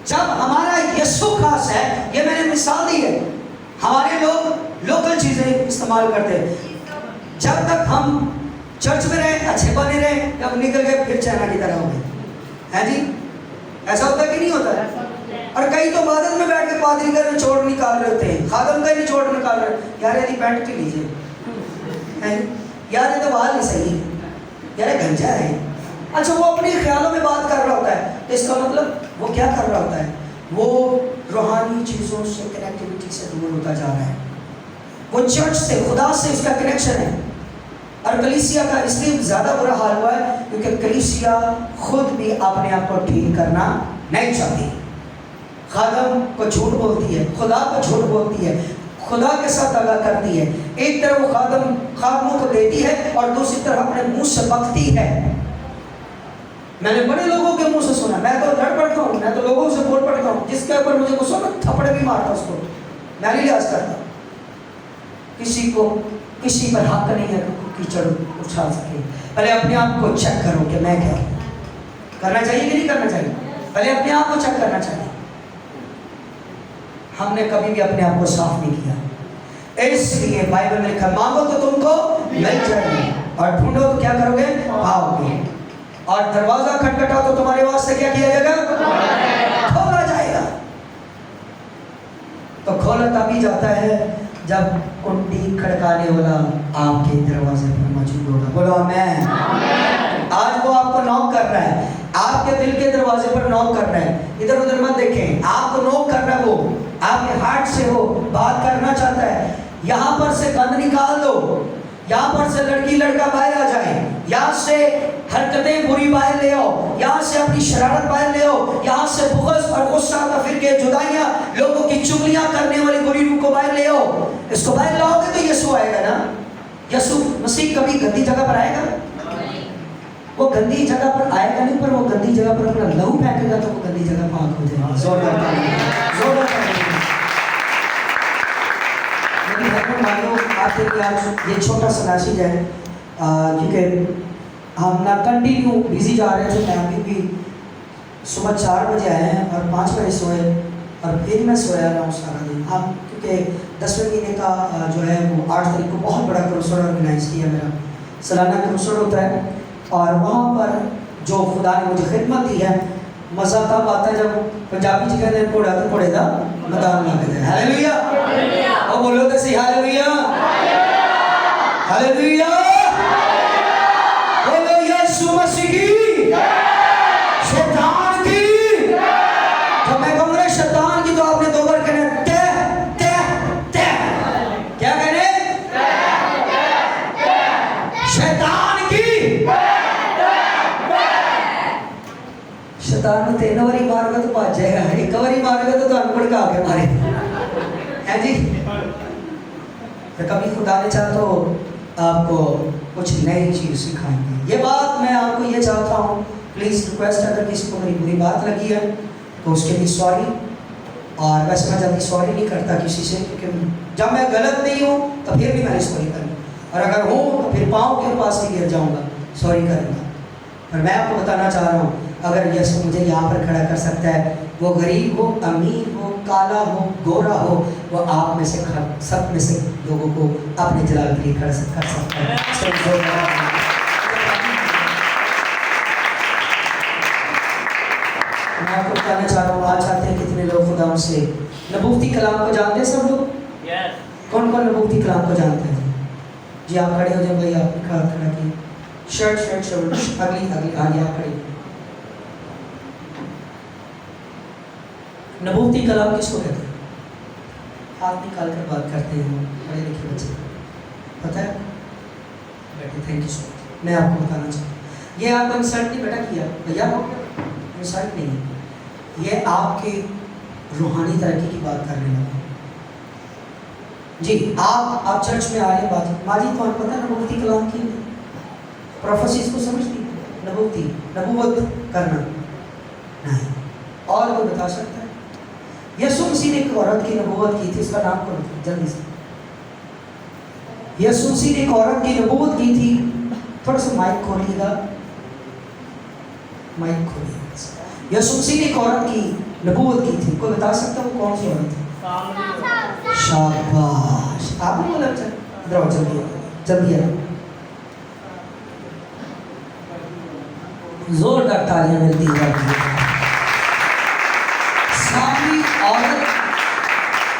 जब हमारा यीशु खास है? ये मैंने मिसाल दी है। हमारे लोग लोकल चीजें इस्तेमाल करते हैं। जब तक हम चर्च में रहे, अच्छे बने रहे, अब निकल गए फिर चाइना की तरह हो गए हैं जी। ऐसा होता है कि नहीं होता है? और कई तो बादल में बैठ के पादरी का निचोड़ निकाल रहे होते हैं, खादम का निचोड़ निकाल रहे, यार यदि पैंट के लीजिए, यार ये तो बाल नहीं सही है, यार गंजा है। अच्छा वो अपने ख्यालों में बात कर रहा होता है, तो इसका मतलब वो क्या कर रहा होता है? वो रूहानी चीज़ों से, कनेक्टिविटी से दूर होता जा रहा है। वो चर्च से, खुदा से उसका कनेक्शन है। और कलीसिया का इसलिए ज़्यादा बुरा हाल हुआ है क्योंकि कलीसिया खुद भी अपने आप को ठीक करना नहीं चाहती। खादम को झूठ बोलती है, खुदा को झूठ बोलती है, खुदा के साथ दगा करती है। एक तरफ वो खादमों को देती है और दूसरी तरफ अपने मुंह से बकती है। मैंने बड़े लोगों के मुंह से सुना, मैं तो लड़ पड़ता हूँ, मैं तो लोगों से बोल पड़ता हूँ, जिसके ऊपर मुझे गुस्सा मैं थप्पड़ भी मारता उसको, मैं नहीं लिहाज करता। किसी पर हक नहीं है कि कीचड़ उछाल सके। पहले अपने आप को चेक करो कि मैं क्या करना चाहिए कि नहीं करना चाहिए। पहले अपने आप को चेक करना चाहिए। हमने कभी भी अपने आप को साफ नहीं किया। इसलिए बाइबल में लिखा, मांगो तो तुमको मिल जाएगा और ढूंढो तो क्या करोगे, पाओगे। और दरवाजा खटखटाओ तो तुम्हारे वास्ते क्या किया जाएगा, खोला जाएगा। तो खोला तभी जाता है जब कुंडी खड़काने वाला आपके दरवाजे पर मौजूद होगा। बोलो आमीन। आज वो आपको नॉक कर रहा है, आपके दिल के दरवाजे पर नॉक कर रहा है। इधर उधर मत देखें, आपको नॉक कर रहा है, वो आपके हार्ट से हो बात करना चाहता है। यहाँ पर से गंद निकाल दो, यहाँ पर से लड़की लड़का बाहर आ जाए, यहाँ से हरकतें बुरी बाहर ले आओ, यहाँ से अपनी शरारत बाहर ले आओ, यहाँ से बुग़्ज़ और गुस्सा का फिरके जुदाइयाँ, लोगों की चुगलियाँ करने वाली बुरी रूह को बाहर ले आओ। इसको बाहर लाओगे तो यीशु आएगा ना। यीशु मसीह कभी गंदी जगह पर आएगा? वो गंदी जगह पर आएगा नहीं, पर वो गंदी जगह पर अपना लहू फेंकेगा तो वो गंदी जगह पाक हो जाएगी। आपके लिए आज ये छोटा सा मैसेज है, क्योंकि हम ना कंटिन्यू बिजी जा रहे थे। मैं अभी भी सुबह 4 बजे आए हैं और 5 बजे सोए और फिर मैं सोया रहा हूँ सारा दिन। हम क्योंकि 10वें महीने का जो है वो 8 तारीख को बहुत बड़ा क्रूसेड ऑर्गेनाइज किया, मेरा सालाना क्रूसेड होता है और वहाँ पर जो खुदा ने मुझे खिदमत दी है, मज़ा तब आता जब पंजाबी च कहते हैं घोड़ा तो घोड़े का मैदान लग जाए। हालेलुया, और बोलो तो सही हालेलुया, हालेलुया, बोलो यीशु मसीह की, शैतान की। जब मैं कहूँगा शैतान की तो आपने दो बार कहना ते ते ते, क्या कहने? शैतान की। शैतान तीन बारी मारेगा तो भाग जाएगा, एक बारी मारेगा तो तुम भड़का के मारे है जी। तो कभी खुदा ने चाहा तो आपको कुछ नई चीज सिखाएंगे। ये बात मैं आपको ये चाहता हूँ, प्लीज रिक्वेस्ट, अगर किसी को मेरी बुरी बात लगी है तो उसके लिए सॉरी। और वैसे मैं जल्दी सॉरी नहीं करता किसी से, क्योंकि जब मैं गलत नहीं हूँ तो फिर भी मैंने सॉरी करनी, और अगर हूँ तो फिर पाँव के पास ही गिर जाऊँगा, सॉरी करूँगा। पर मैं आपको बताना चाह रहा हूँ, अगर यीशु मुझे यहाँ पर खड़ा कर सकता है, वो गरीब हो, अमीर हो, काला हो, गोरा हो, वो आप में से सब में से लोगों को अपने जलाल के लिए कर सकता है। मैं आपको बताना चाह रहा हूँ, आज चाहते हैं कितने लोग खुदा से नबूवती कलाम को जानते हैं? सब लोग? कौन कौन नबूवती कलाम को जानते हैं? जी आप खड़े हो जाए भाई, आपने खड़ा किया, शर्ट अगली आगे आप खड़े। नबूवती कलाम किसको कहते हैं? हाथ निकाल कर बात करते हैं पढ़े लिखे बच्चे, पता है? बेटे थैंक यू सो मच। मैं आपको बताना चाहूँ, ये आपको इंसल्ट नहीं बेटा किया भैया, इंसल्ट नहीं है, ये आपके रूहानी तरक्की की बात करने लगा जी। आप चर्च में आ रहे हैं, माजी तो आपको पता है नबूवती कलाम की प्रोफेसीज को समझती, नबूवती नबूवत करना नहीं, और कोई बता सकता है? यीशु मसीह ने एक औरत की नबूवत की थी, उसका नाम करो जल्दी से। यीशु मसीह ने एक औरत की नबूवत की थी, थोड़ा सा माइक खोलिएगा, माइक खोलिएगा। यीशु मसीह ने एक औरत की नबूवत की थी, कोई बता सकता है वो कौन सी औरत थी? शाबाश, आप भी बोला जल्दी जल्दी आओ, जोरदार तालियां मिलती है। सामरी औरत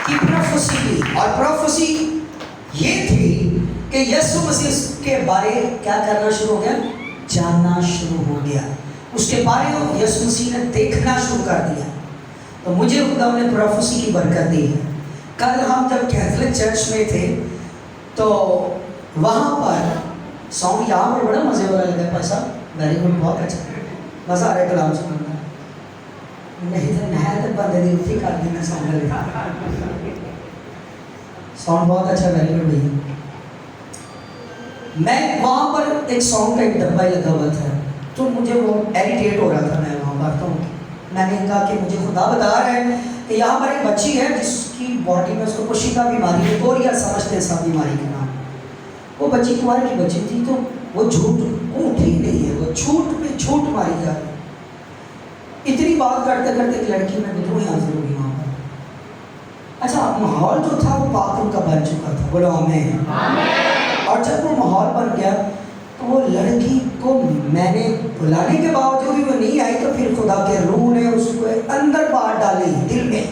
की प्रोफेसी थी, और प्रोफेसी ये थी कि यीशु मसीह के बारे क्या करना शुरू हो गया? जानना शुरू हो गया, उसके बारे में यीशु मसीह ने देखना शुरू कर दिया। तो मुझे खुदा ने प्रोफेसी की बरकत दी है। कल हम जब कैथोलिक चर्च में थे तो वहाँ पर सॉन्ग यहाँ पर बड़ा मजे वाला लगा, पैसा वेरी गुड, बहुत अच्छा मज़ा आ रहा है कलाम सुनना। नहीं तो मैं तो बंदे दी उठी कर देना सॉन्ग बहुत अच्छा, वेरी गुड भैया। मैं वहाँ पर एक सॉन्ग का एक डब्बा ही लगा हुआ था, तो मुझे वो इरिटेट हो रहा था। मैं वहाँ पर तो मैंने कहा कि मुझे खुदा बता रहा है कि यहाँ पर एक बच्ची है जिसकी बॉडी में उसको कुशिका बीमारी है, कोरिया समझते हैं सब बीमारी के नाम। वो बच्ची कुमार की बच्ची थी, तो वो झूठ वो ठीक नहीं है, वो झूठ पे झूठ मारी जा रही। इतनी बात करते करते एक लड़की में विद्रोही हाजिर होगी वहाँ पर। अच्छा, माहौल जो था वो पाक का बन चुका था, बोलो आमीन। और जब वो माहौल बन गया तो वो लड़की को मैंने बुलाने के बावजूद भी वो नहीं आई, तो फिर खुदा के रूह ने उसको अंदर बात डाली दिल में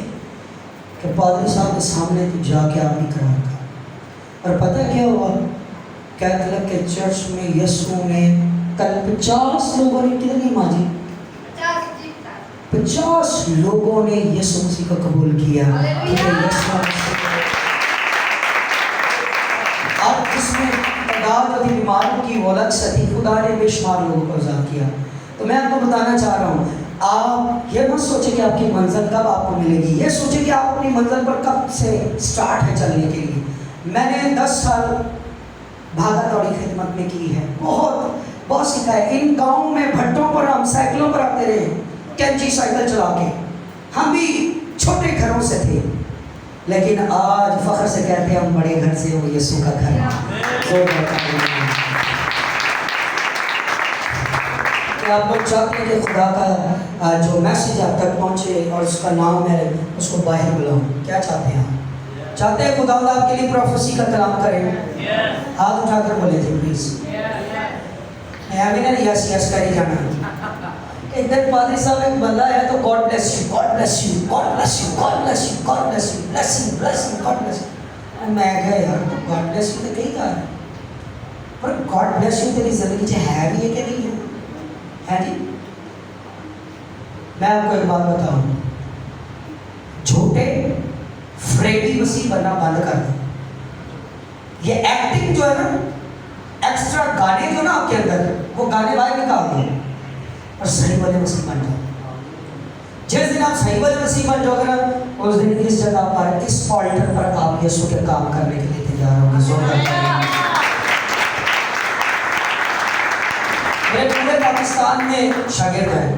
कि पादरी साहब के सामने तू जाके आप नहीं करा। और पता क्या हुआ? कैथोलिक के चर्च में यीशु ने कल 50 लोगों ने, कितनी माजी? 50 लोगों ने यीशु मसीह को कबूल किया। और इसमें तादाद जो बीमारों की वो अलग से थी, खुदा ने बेशुमार लोगों को आज़ाद किया। तो मैं आपको बताना चाह रहा हूँ, आप ये मत सोचे कि आपकी मंजिल कब आपको मिलेगी, ये सोचे कि आप अपनी मंजिल पर कब से स्टार्ट है चलने के लिए। मैंने 10 साल भागा दौड़ी खिदमत में की है, बहुत सीखा है। इन गाँव में भट्टों पर हम साइकिलों पर आते रहे, कैंची साइकिल चला के। हम भी छोटे घरों से थे, लेकिन आज फख्र से कहते हैं हम बड़े घर से, वो यीशु का घर है। आप लोग चाहते हैं कि खुदा का जो मैसेज आप तक पहुँचे और उसका नाम है उसको बाहर बुलाऊं, क्या चाहते हैं आप? चाहते हैं खुदा आपके लिए प्रोफेसी का कलाम करें? हाथ उठाकर बोले थे प्लीज। यस यस करी जाना। एक दिन पादरी साहब एक बंदा है तो God bless you, God bless you, God bless you, God bless you, God bless you, blessing blessing, God bless you. मैं कहा यार तो गॉड ब्लेस यू तो कही कहा है, पर गॉड ब्लेस यू तेरी जिंदगी च है भी है कि नहीं है जी? मैं आपको एक बात बताऊं, झूठे फ्रेडी मसीह बनना बंद कर दो। ये एक्टिंग जो है ना, एक्स्ट्रा गाने जो ना आपके अंदर, वो गाने बाहर निकाल दो और सही वाले मसीह बन जाओ। जिस दिन आप सही वाले मसीह बन जाओगे ना, उस दिन इस जगह पर, इस ऑल्टर पर आप यीशु के काम करने के लिए तैयार होंगे। मेरे पूरे पाकिस्तान में शागिर्द हैं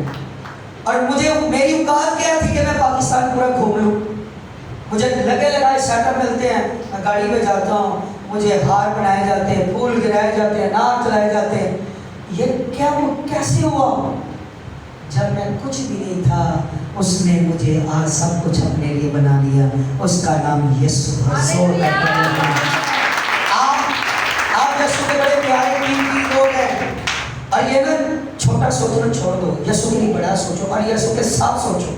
और मुझे मेरी औकात क्या थी कि मैं पाकिस्तान पूरा घूम लूँ। मुझे लगे लगाए सेटअप मिलते हैं, मैं गाड़ी में जाता हूँ, मुझे हार बनाए जाते हैं, फूल गिराए जाते हैं, नाम चलाए जाते हैं। ये क्या, वो कैसे हुआ? जब मैं कुछ भी नहीं था, उसने मुझे आज सब कुछ अपने लिए बना दिया। उसका नाम यीशु है। आप यीशु के बड़े प्यारे कीमती लोग हैं और ये ना छोटा सोचना छोड़ दो, यीशु के लिए बड़ा सोचो और यीशु के साथ सोचो।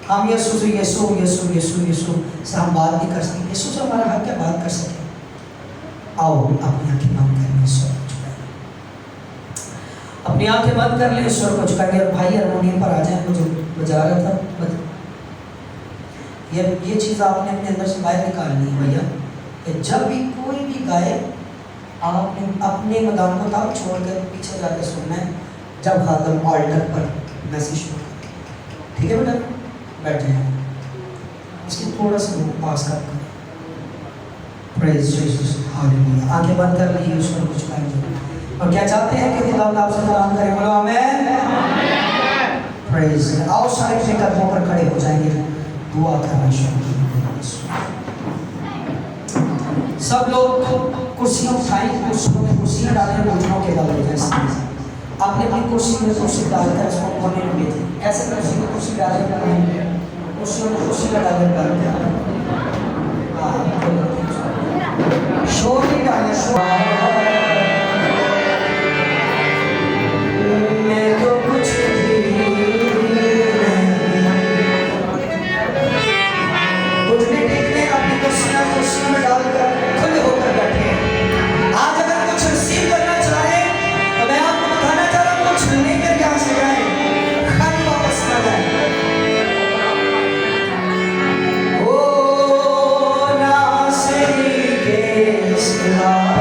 हम यीशु से यीशु यीशु यीशु यीशु से हम बात नहीं कर सकते, यीशु से हमारा हक क्या बात कर सके। आओ अपनी आंखें बंद करें, ईश्वर को झुकाएं, अपनी आंखें बंद कर ले, ईश्वर को झुकाएंगे। और भाई हारमोनियम पर आ जाए, मुझे बजा रहा था। ये चीज़ आपने अपने अंदर से बाहर निकालनी है भैया, कि जब भी कोई भी गाए, आपने अपने मदान को ताक छोड़कर पीछे जाकर सुनना है। जब खादम ऑल्टर पर मैसेज शुरू करें, ठीक है बेटा, बैठ जाए, इसकी थोड़ा सा पास कर। Praise Jesus, hallelujah. आंखें बंद कर ली, ईश्वर को झुकाएंगे और क्या चाहते हैं कि खुदा आपसे कलाम करे। बोलो आमीन, आमीन। प्रेज। आओ सारे अपने कदमों पर खड़े हो जाएंगे, दुआ करना शुरू करेंगे। सब लोग कुर्सियां उठाएं, कुर्सियां डालें, घुटनों के बल जैसे आपने अपनी कुर्सी में कुर्सी डालकर उसको कोने में बैठे, ऐसे कुर्सी में कुर्सी डालें, कुर्सियों में कुर्सी का डालें, शोर नहीं डालें, मैं तो कुछ भी घुटने टेकने, अपनी कुर्सियों में डालकर खुले होकर बैठे। आज अगर कुछ रिसीव करना चाहे तो मैं आपको बताना चाह रहा हूँ, कुछ लेकर यहाँ से जाए, खाली वापस ना जाए। ओ नासरी के इस्लाम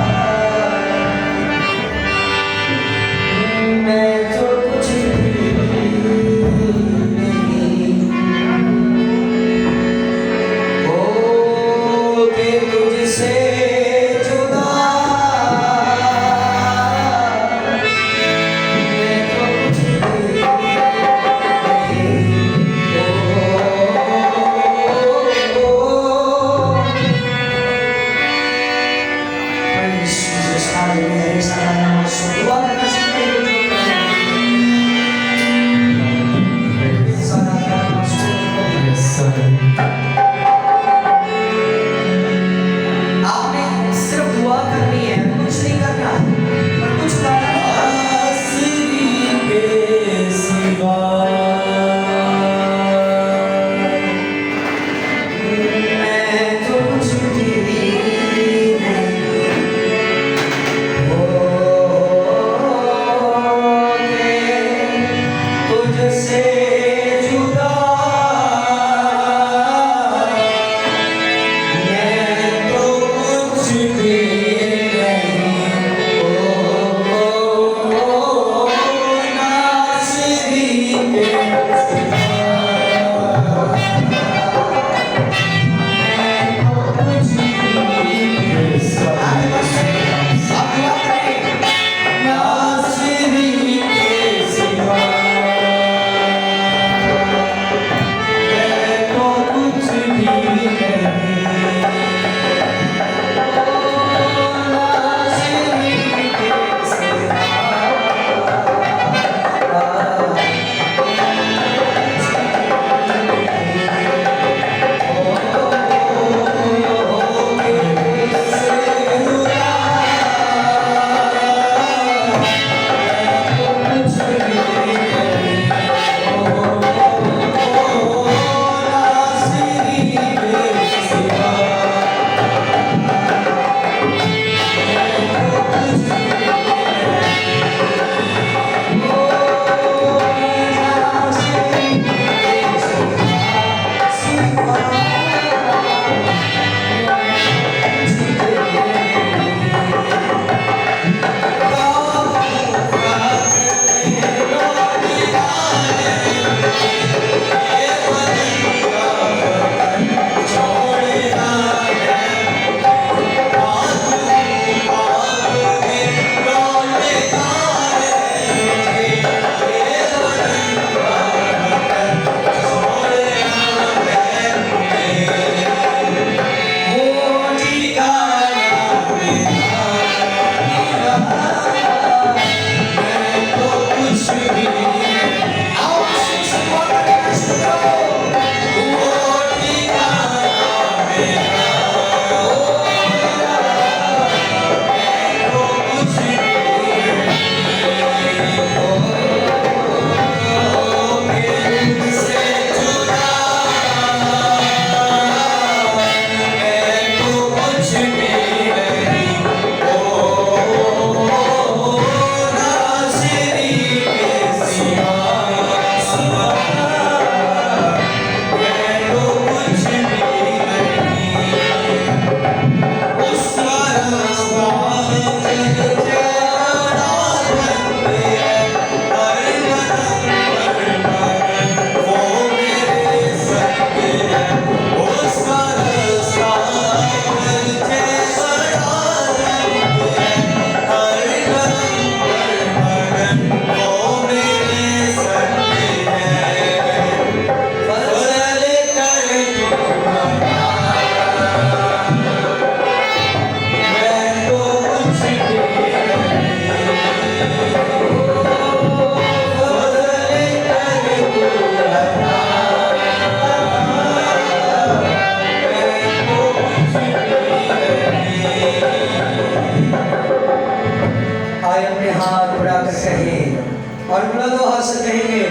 कहें और बुलंद आवाज से कहेंगे,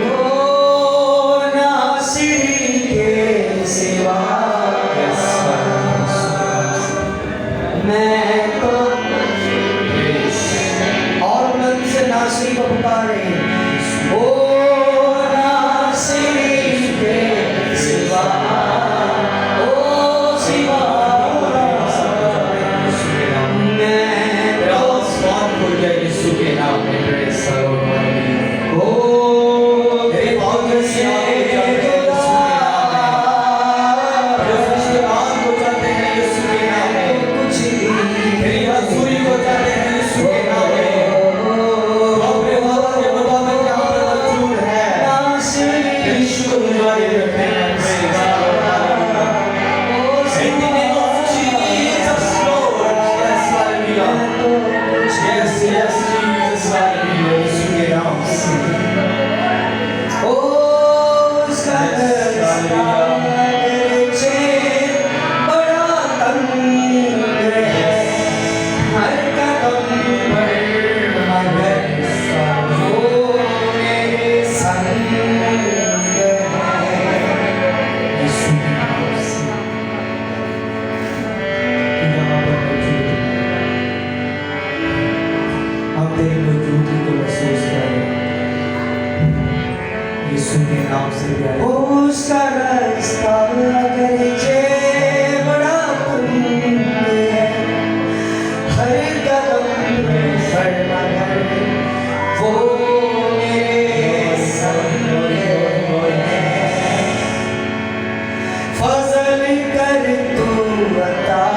ओ नासिर के सिवा मैं तो, और बुलंद से नासिर को पुकारे, ओ नासिर के सिवा, ओ सिवा उसका रास्ता अगरचे बड़ा तंग है, हर कदम पर मगर वो मेरे संग है, फजल कर तू बता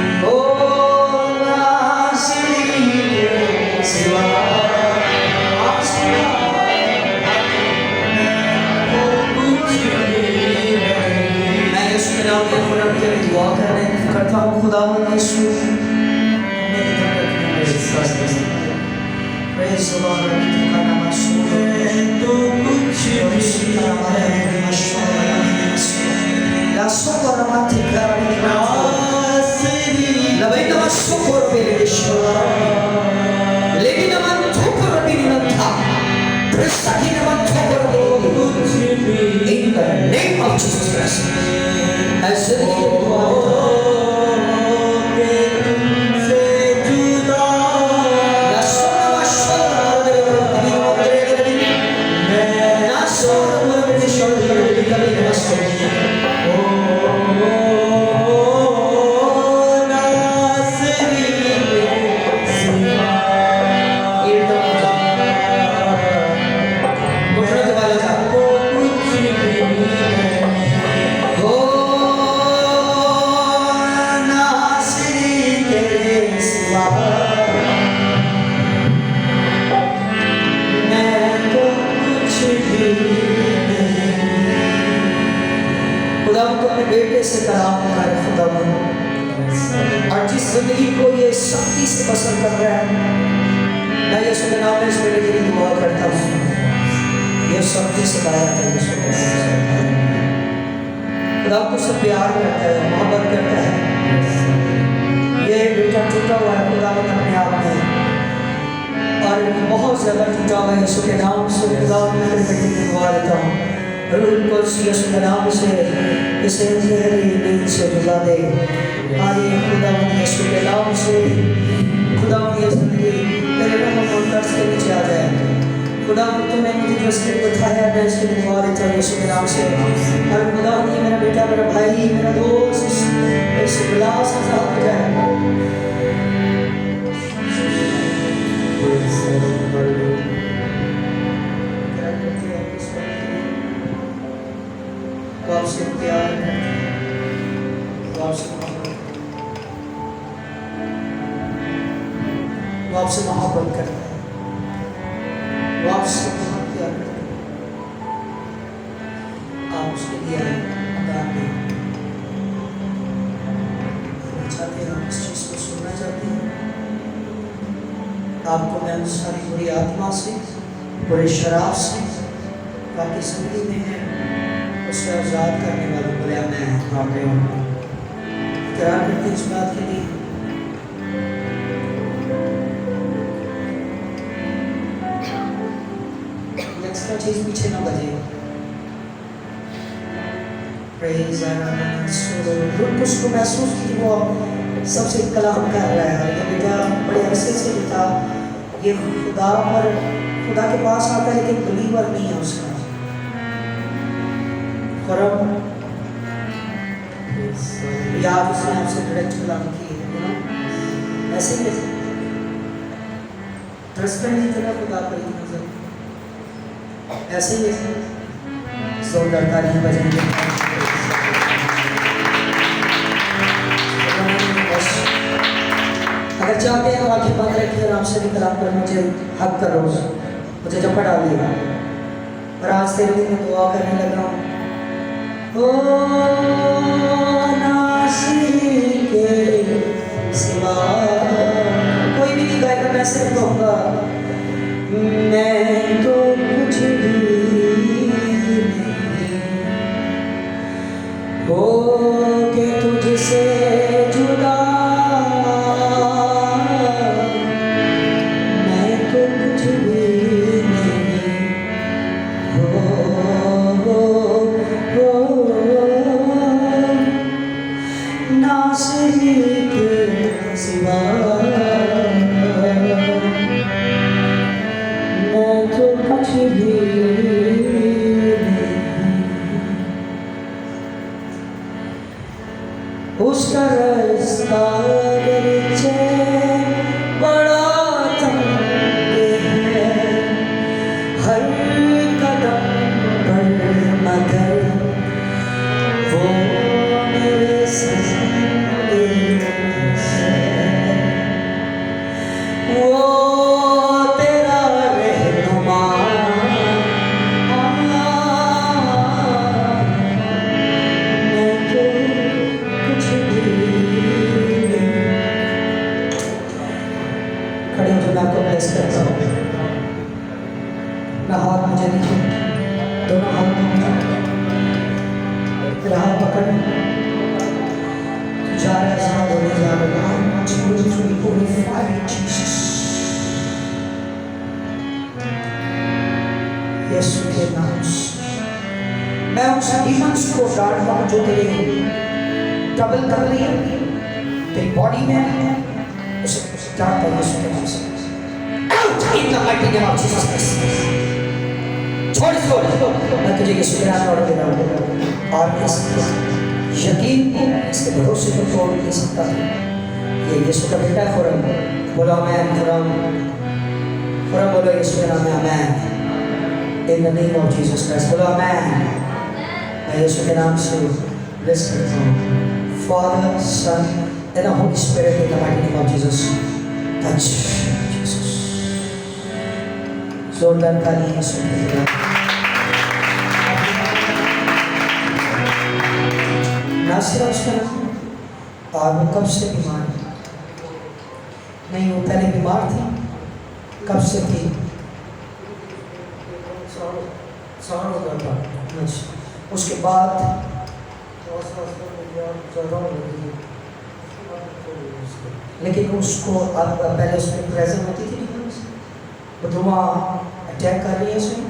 Oh Praise the Lord. La sombra matica di la vita ma socorro per il levi na man thokar bini na tha prestati na man thokar bini in the name of Jesus Christ as the बेटे से कलाम कर खुदावन और जिस जिंदगी को ये शक्ति से पसंद कर रहा है मैं यीशु के नाम में इस बेटे के लिए दुआ करता हूँ ये शक्ति से लाया था यीशु के नाम से खुदा तुझसे प्यार करता है मोहब्बत करता है ये बेटा टूटा हुआ है खुदावन अपने आप में और बहुत ज़्यादा टूटा हुआ है यीशु के नाम से खुदावन मैं अपने बेटे की दुआ देता हूँ को यीशु के नाम से इसे नींद से जुला दे आइए खुदावन यीशु के नाम से खुदावन ये जिंदगी तेरे नाम और दर्द के नीचे आ जाए खुदावन तूने मुझे जो इसके बताया मैं इसके दुआ देता हूँ यीशु के नाम से और खुदावन ये मेरा बेटा मेरा भाई मेरा दोस्त इस विलास के साथ हो जाए आपसे प्यार वो आपसे मोहब्बत करता है वो आपसे बहुत प्यार करता है आप उसके लिए चाहते हैं हम इस चीज़ को सुनना चाहते हैं आपको मैं सारी बुरी आत्मा से बुरे शराब से बाकी जिंदगी में है उससे आज़ाद करने वाला बोले मैं इकरार करते इस बात के लिए एक्स्ट्रा चीज पीछे ना बजे प्रेज उसको महसूस की वो सबसे कलाम कर रहा है ये बेटा बड़े अरसे से था ये खुदा के पास आता है लेकिन बिलीवर नहीं है उसका याद उसने आपसे डायरेक्ट कलाम की है ऐसे ही ट्रस्टेंट इतना खुदा पर नजर ऐसे ही जोरदार ताली बजेंगे अगर चाहते हैं तो आंखें बंद रखिए और आपसे भी कलाम पर मुझे हक करो मुझे जपा डालिएगा और आज तेरे दिन में दुआ करने लगा हूँ ओ नासिर के सिवा कोई भी नहीं गाएगा मैं सिर्फ कहूँगा मैं तो कुछ भी नहीं हो के तुझसे जुदा मैं तो कुछ भी नहीं हो सिवा मैं तो कुछ भी नहीं उसका रास्ता नीचे बड़ा तंग है हर कदम पर मगर वो मेरे संग ब्लेस करता हूँ। ना हाथ मुझे दीजिए, दोनों हाथ मुझे, मेरा हाथ पकड़, तू जा रहा है, आजाद होने जा रहा है। Spiritually glorify Jesus. यीशु के नाम से मैं उन डीमंस को डांटता हूँ जो तेरे ट्रबल कर रही है तेरी बॉडी में, उसे डांटता हूँ यीशु के नाम से। Out in the mighty name of Jesus Christ. छोड़ इसको, मैं तुझे यीशु के नाम में ऑर्डर दे रहा हूँ और इस यकीन को, इसके भरोसे को तोड़ नहीं सकता। ये यीशु का बेटा है खुरम, बोलो आमेन। खुरम बोलो यीशु के नाम में आमेन। In the name of Jesus Christ, बोलो आमेन। मैं यीशु के नाम से ब्लेस करता हूँ। Father, Son, and the Holy Spirit in the mighty name of Jesus. Touch Jesus. जोरदार ताली यीशु के लिए। नासिरा उसका नाम, और वो कब से बीमार नहीं, वो पहले बीमार थी, कब से थी? साल हो गया था। उसके बाद लेकिन उसको अब पहले उसमें प्रेजेंट होती थी, वो धुआं अटैक कर रही है उसमें।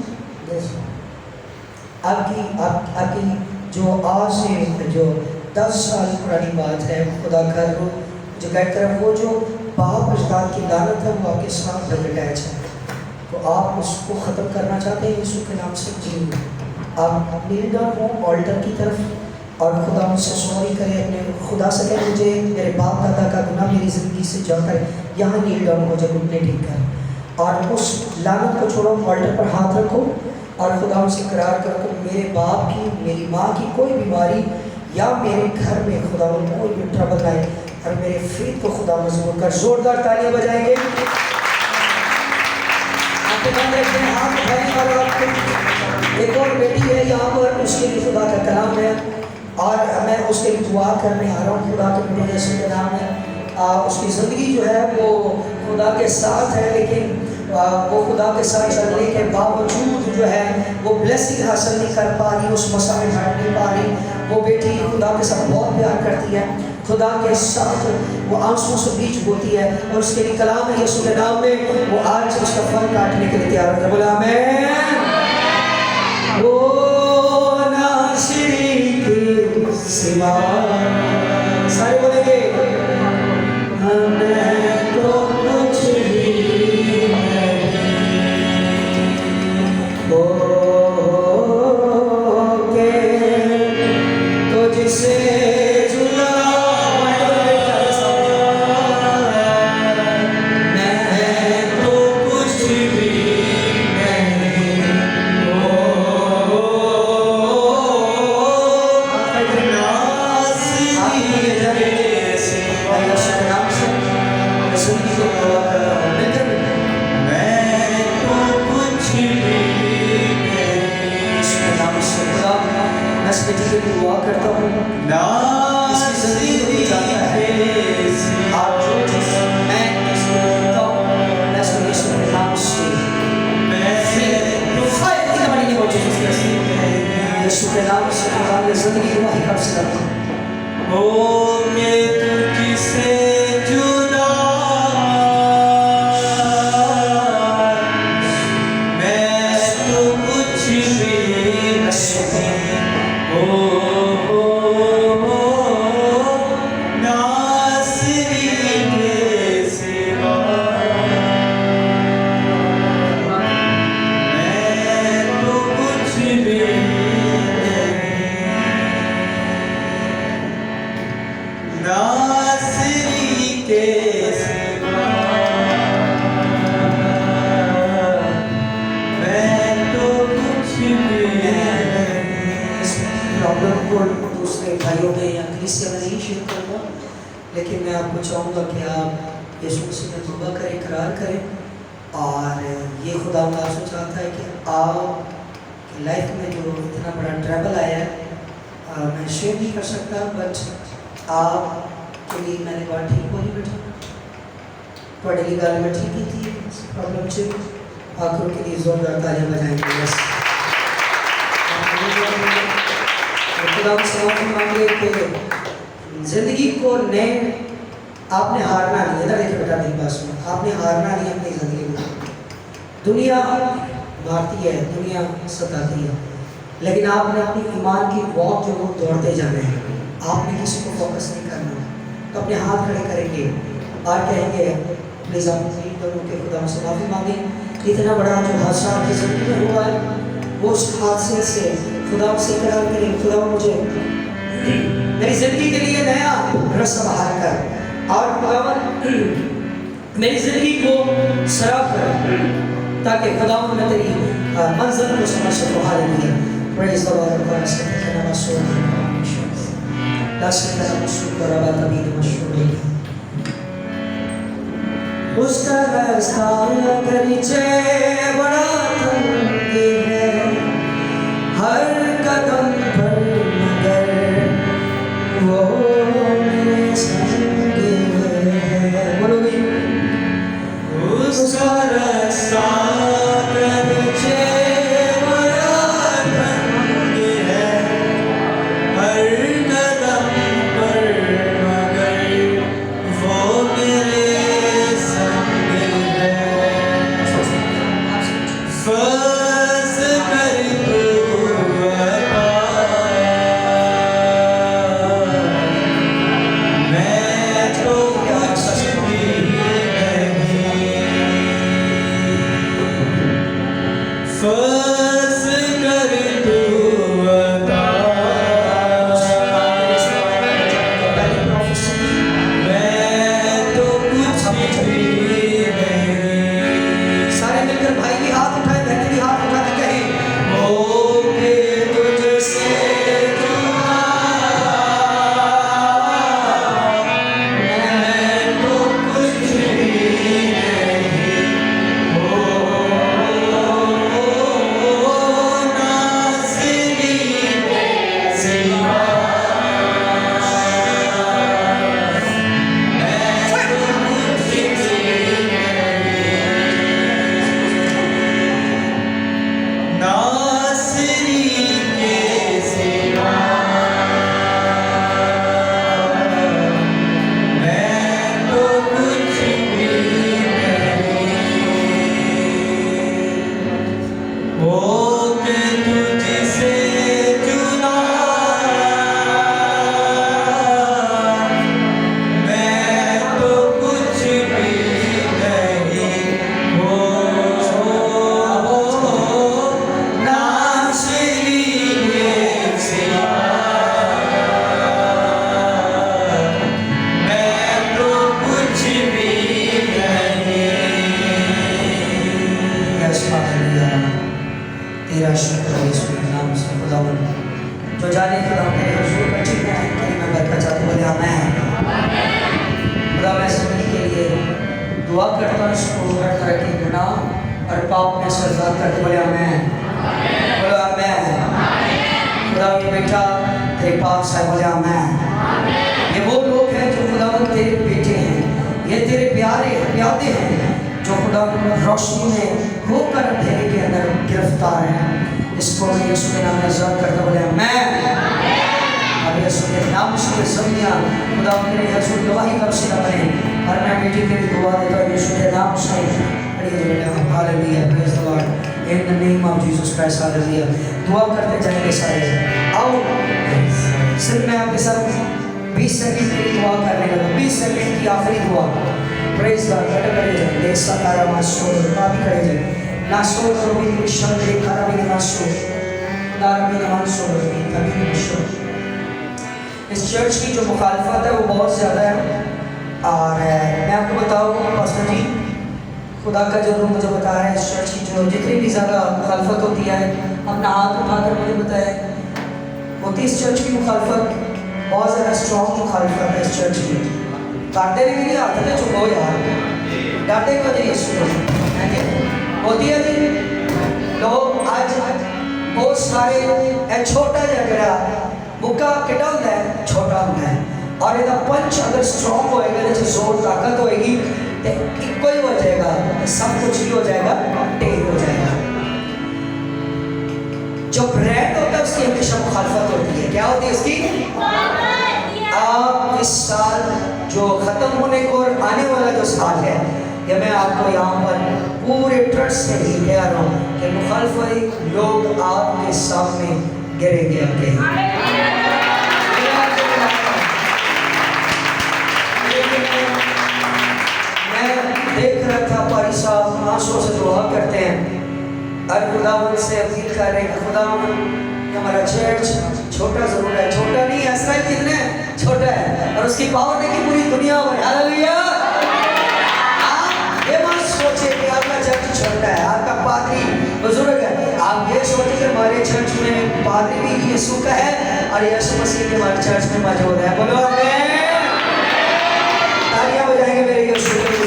आपकी जो आज से जो 10 साल पुरानी बात है, खुदा कर लो जो कहता है, वो जो बाप अजदाद की लानत है वो आपके साथ अटैच है, तो आप उसको ख़त्म करना चाहते हैं यीशु के नाम से। जी आप नील डाउन हो ऑल्टर की तरफ और खुदा मुझसे सॉरी करें, अपने खुदा से कहें मुझे मेरे बाप दादा का गुनाह मेरी ज़िंदगी से जाता है, यहाँ नील डाउन हो जब घुटने ठीक कर, और उस लानत को छोड़ो, ऑल्टर पर हाथ रखो और खुदा से करार करो कि मेरे बाप की, मेरी माँ की कोई बीमारी या मेरे घर में खुदा कोई भी ट्रबल आए, और मेरे फेथ को खुदा मजबूत कर। जोरदार तालियां बजाएंगे। एक और बेटी है यहाँ पर, उसके लिए खुदा का कलाम है और मैं उसके लिए दुआ करने आ रहा हूँ खुदा के बेटे यीशु के नाम में। उसकी ज़िंदगी जो है वो खुदा के साथ है, लेकिन वो खुदा के साथ चलने के बावजूद जो है वो ब्लेसिंग हासिल नहीं कर पा रही, उस मसा में बैठ नहीं पा रही। वो बेटी खुदा के साथ बहुत प्यार करती है, खुदा के साथ वो आंसुओं से बीच होती है, और उसके लिए कलाम है यीशु के नाम में, वो आज उसका फल काटने के लिए तैयार है। बोला आमीन। वो नासिरी के सिवा सारे बोलेंगे हमें तो कुछ भी नहीं, हो के तो जिसे दुआ करता हूँ यीशु के नाम से हमारी ज़िंदगी गवाही कर सकता हूँ। हो के तुझसे जुदा मैं तो कुछ भी नहीं, हो नासिरी के सिवा मैं तो कुछ भी नासिरी के सिवा मैं तो कुछ भी प्रॉब्लम को दूसरे भाइयों में या कलीसिया में नहीं शेयर करूँगा, लेकिन मैं आपको चाहूँगा कि आप यीशु मसीह में तौबा करें, इकरार करें, और ये खुदा आपसे चाहता है कि आपकी लाइफ में जो इतना बड़ा ट्रैवल आया है मैं शेयर नहीं कर सकता, बट आपके लिए मैंने बात ठीक बोली बेटा, थोड़ी ही गल में ठीक ही थी प्रॉब्लम से आखिर के लिए जोरदार तालियां बजाएंगे बस खुदा से माफी मांगे कि जिंदगी को नए आपने हारना नहीं। इधर देखिए बेटा मेरी बात सुनो, आपने हारना नहीं अपनी जिंदगी में। दुनिया मारती है, दुनिया सताती है, लेकिन आपने अपनी ईमान की वॉक जो वो दौड़ते जाना है। आपने किसी को फोकस नहीं करना। तो अपने हाथ खड़े करेंगे और कहेंगे प्लीज़ आप दोनों के खुदा से माफ़ी मांगे। इतना बड़ा जो हादसा आपकी ज़िंदगी में हुआ है वो उस हादसे से खुदा से करार करें, खुदा मुझे मेरी ज़िंदगी के लिए नया रास्ता बहाल कर और खुदा मेरी ज़िंदगी को सराब कर ताकि खुदा मैं तेरी मंजिल को समझ सकूँ। Hallelujah, praise the Lord. खुदा से कहना मशहूर उसका रास्ता परिचय बड़ा तंग है, हर कदम पर मगर वो मेरे संग है। बोलोगे उसका रास्ता जो जाने खुदा मेरे हुजूर में ठीक है कि मैं बरकत चाहता हूँ। बोले आमीन। खुदा मैं सभी के लिए दुआ करता हूँ इसको हर तरह के गुनाह और पाप में से आज़ाद करके। बोले आमीन। बोले आमीन। खुदा की बेटा तेरे पास है। बोले आमीन। ये वो लोग हैं जो खुदा तेरे बेटे हैं, ये तेरे प्यादे हैं जो खुदा रोशनी में होकर अंधेरे के अंदर गिरफ्तार हैं। इसको मैं यीशु के नाम में आज़ाद करता। बोले आमीन। अब यीशु के नाम से समिया खुदा मेरे यीशु गवाही का वसीला बने और मैं बेटी के लिए दुआ देता हूँ यीशु के नाम से। Hallelujah, praise the Lord in the name of Jesus Christ. Hallelujah. दुआ करते जाएंगे सारे। आओ सिर्फ मैं आपके साथ 20 सेकंड की दुआ करने लगा। 20 सेकंड की आखिरी दुआ। Praise God. खड़े जाइए। देसा तारा मासो काफी खड़े जाइए। नासो रोबी मिशन दे कराबी नासो दारबी नासो रोबी तभी मिशन। इस चर्च की जो मुखालफत है वो बहुत ज़्यादा है और मैं आपको बताऊँ पास्टर जी खुदा का जो रूम मुझे बता रहा है इस चर्च की जो जितनी भी ज़्यादा मुखालफत होती है अपना हाथ उठाकर मुझे बताया होती इस चर्च की मुखालफत बहुत ज़्यादा स्ट्रॉन्ग मुखालफत है इस चर्च की। काटने के लिए आते थे चुप हो यार, डांटे को नहीं इसको होती है जी लोग आज बहुत सारे छोटा जगड़ा मुक्का किटा होता है छोटा होता है और यदा पंच अगर स्ट्रॉन्ग होएगा जैसे जोर ताकत होएगी तो तो सब कुछ ही हो जाएगा, टेढ़ हो जाएगा। जो ब्रांड होता है उसकी हमेशा मुखालफत होती है। क्या होती है उसकी? आप इस साल जो खत्म होने को और आने वाला जो साल है, ये मैं आपको यहाँ पर पूरे ट्रस्ट से ही कह रहा हूँ कि मुखालफी लोग आपके सामने गिरेंगे आपके। मैं देख रहा था पारी साहब आंसू से दुआ करते हैं और खुदावंद से अपील कर रहे हैं, खुदावंद हमारा चर्च छोटा जरूर है, छोटा नहीं है, इसराइल कितने छोटा है और उसकी पावर देखिए पूरी दुनिया में। हालेलुया। आप ये मत सोचिए कि आपका चर्च छोटा है, आपका पादरी बुजुर्ग है। आप ये सोचिए कि हमारे चर्च में पादरी भी यीशु का है और यीशु मसीह के हमारे चर्च में मौजूद है। बोलो आमीन। तालियां बजाएंगे मेरे यीशु के लिए।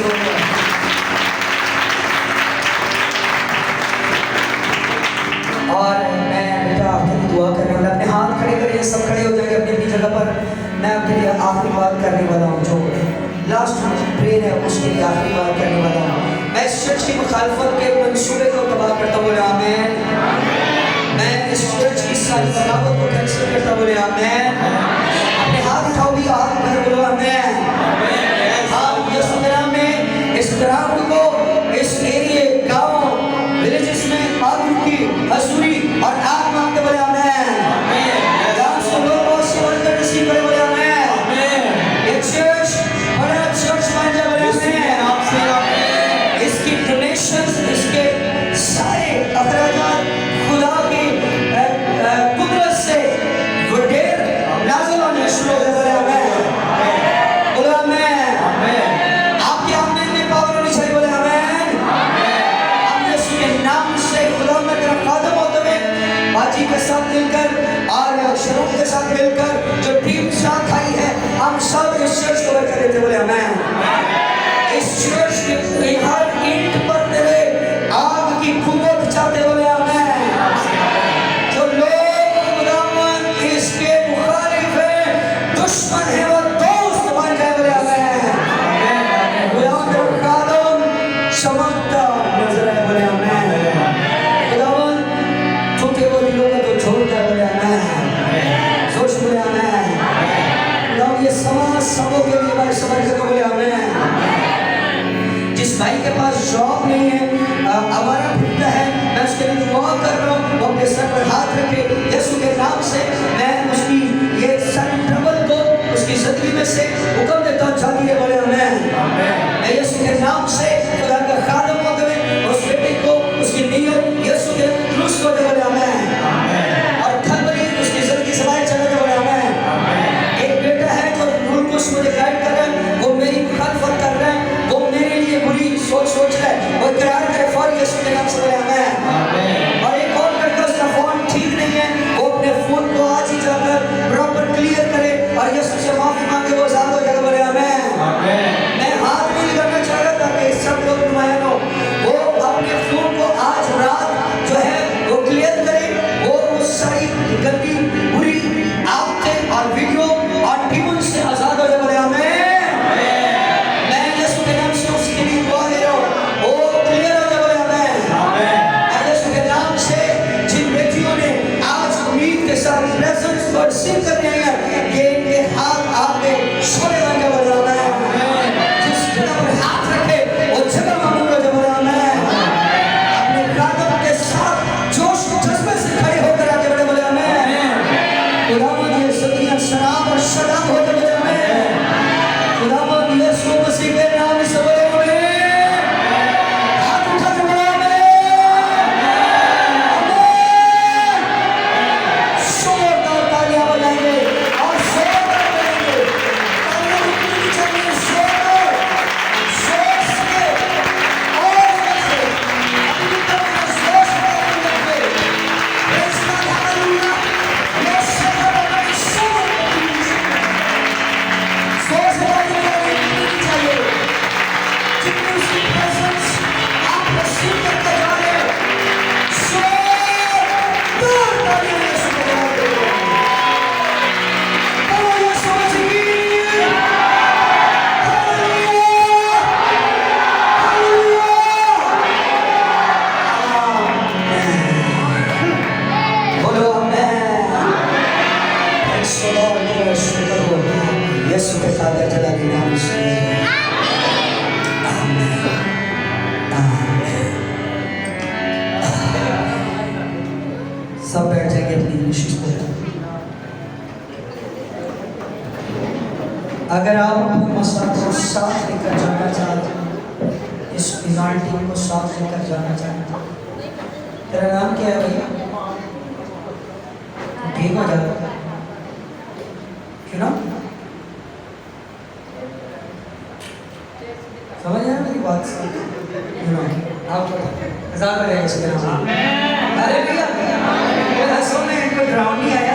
और मैं बेटा आपके लिए दुआ करने वाला, अपने हाथ खड़े करिए, सब खड़े हो जाएंगे अपनी अपनी जगह पर। मैं आपके लिए आखिरी बात करने वाला हूँ, जो लास्ट प्रेयर है उसके लिए आखिरी बात करने वाला हूँ। मैं इस चर्च की मुखालफत के मंसूबे को तबाह करता हूँ, बोले आमीन। मैं इस चर्च की सारी बगावत को कैंसिल करता हूँ, बोले आमीन। अपने हाथ उठाओ भी, हाथ भर बोलो आमीन। आप यीशु के नाम में इस ग्राउंड को, इस एरिया, गाँव, विलेजेस में आग की हजूरी और आग मांगते बोले आमीन। गाँव से लोगों से वर्कर रिसीव करे बोले आमीन। ये चर्च बड़ा चर्च बन जाए बोले आमीन। इसकी डोनेशंस, इसके सारे अखराजात खुदा की कुदरत से वडेर नाज़िल होने शुरू हो गए बोले आमीन। बोले आमीन। आपके आमीन में पावर होनी चाहिए बोले आमीन। हम यीशु के नाम से खुदा में तेरा खादम होते हुए बाजी के साथ मिलकर और शरों के साथ मिलकर जो टीम साथ आई है, हम सब इस चर्च को बचा देते बोले आमीन। इस चर्च के हर ईंट पर तेरे आग की कुव्वत चाहते बोले आमीन। जो लोग खुदावंद इसके मुखालिफ है, दुश्मन है, वो दोस्त बन जाए बोले आमीन। खुदावंद तेरा खादम चमकता नजर आए बोले आमीन। खुदावंद टूटे हुए दिलों को तो छोड़ता है बोले आमीन। सोच बोले आमीन। खुदावंद ये समाज सबों के लिए बात समझ कर बोले आमीन। जिस भाई के पास जॉब नहीं है, आवारा फिरता है, मैं उसके लिए दुआ कर रहा हूँ, वो अपने सर पर हाथ रखे यीशु के नाम से। मैं उसकी ये सडन ट्रबल को उसकी जिंदगी में से हुक्म देता हूँ, जाती है बोले आमीन। मैं यीशु के नाम से खुदा का खादम होते हुए उस बेटे को, उसकी नीयत यीशु के क्रूस को दे बोले आमीन। और खलबली उसकी जिंदगी से बाहर चले बोले आमीन। एक बेटा है जो रूल को मुझे गाइड कर रहा है, वो मेरी मुखालफत कर रहा है, वो मेरे लिए बुरी सोच रहा है, वो इकरार करे फौर यीशु के नाम से बोले आमीन। और एक और लड़का, उसका फोन ठीक नहीं है, वो अपने फोन को आज ही जाकर प्रॉपर क्लियर करे और यीशु से माफी मांगे, वो आजाद हो जाएगा बोले यीशु स्तोत्र। अगर आप अपने मसला को साथ लेकर जाना चाहते हैं, इस पेनाल्टी को साथ लेकर जाना चाहते हैं, तेरा नाम क्या है भैया? ठीक हो जाता है क्यों ना? समझ रहे हैं मेरी बात से? आप हजार में रहें इसके नाम। अरे भैया, सोने इनको ड्राउन नहीं आया।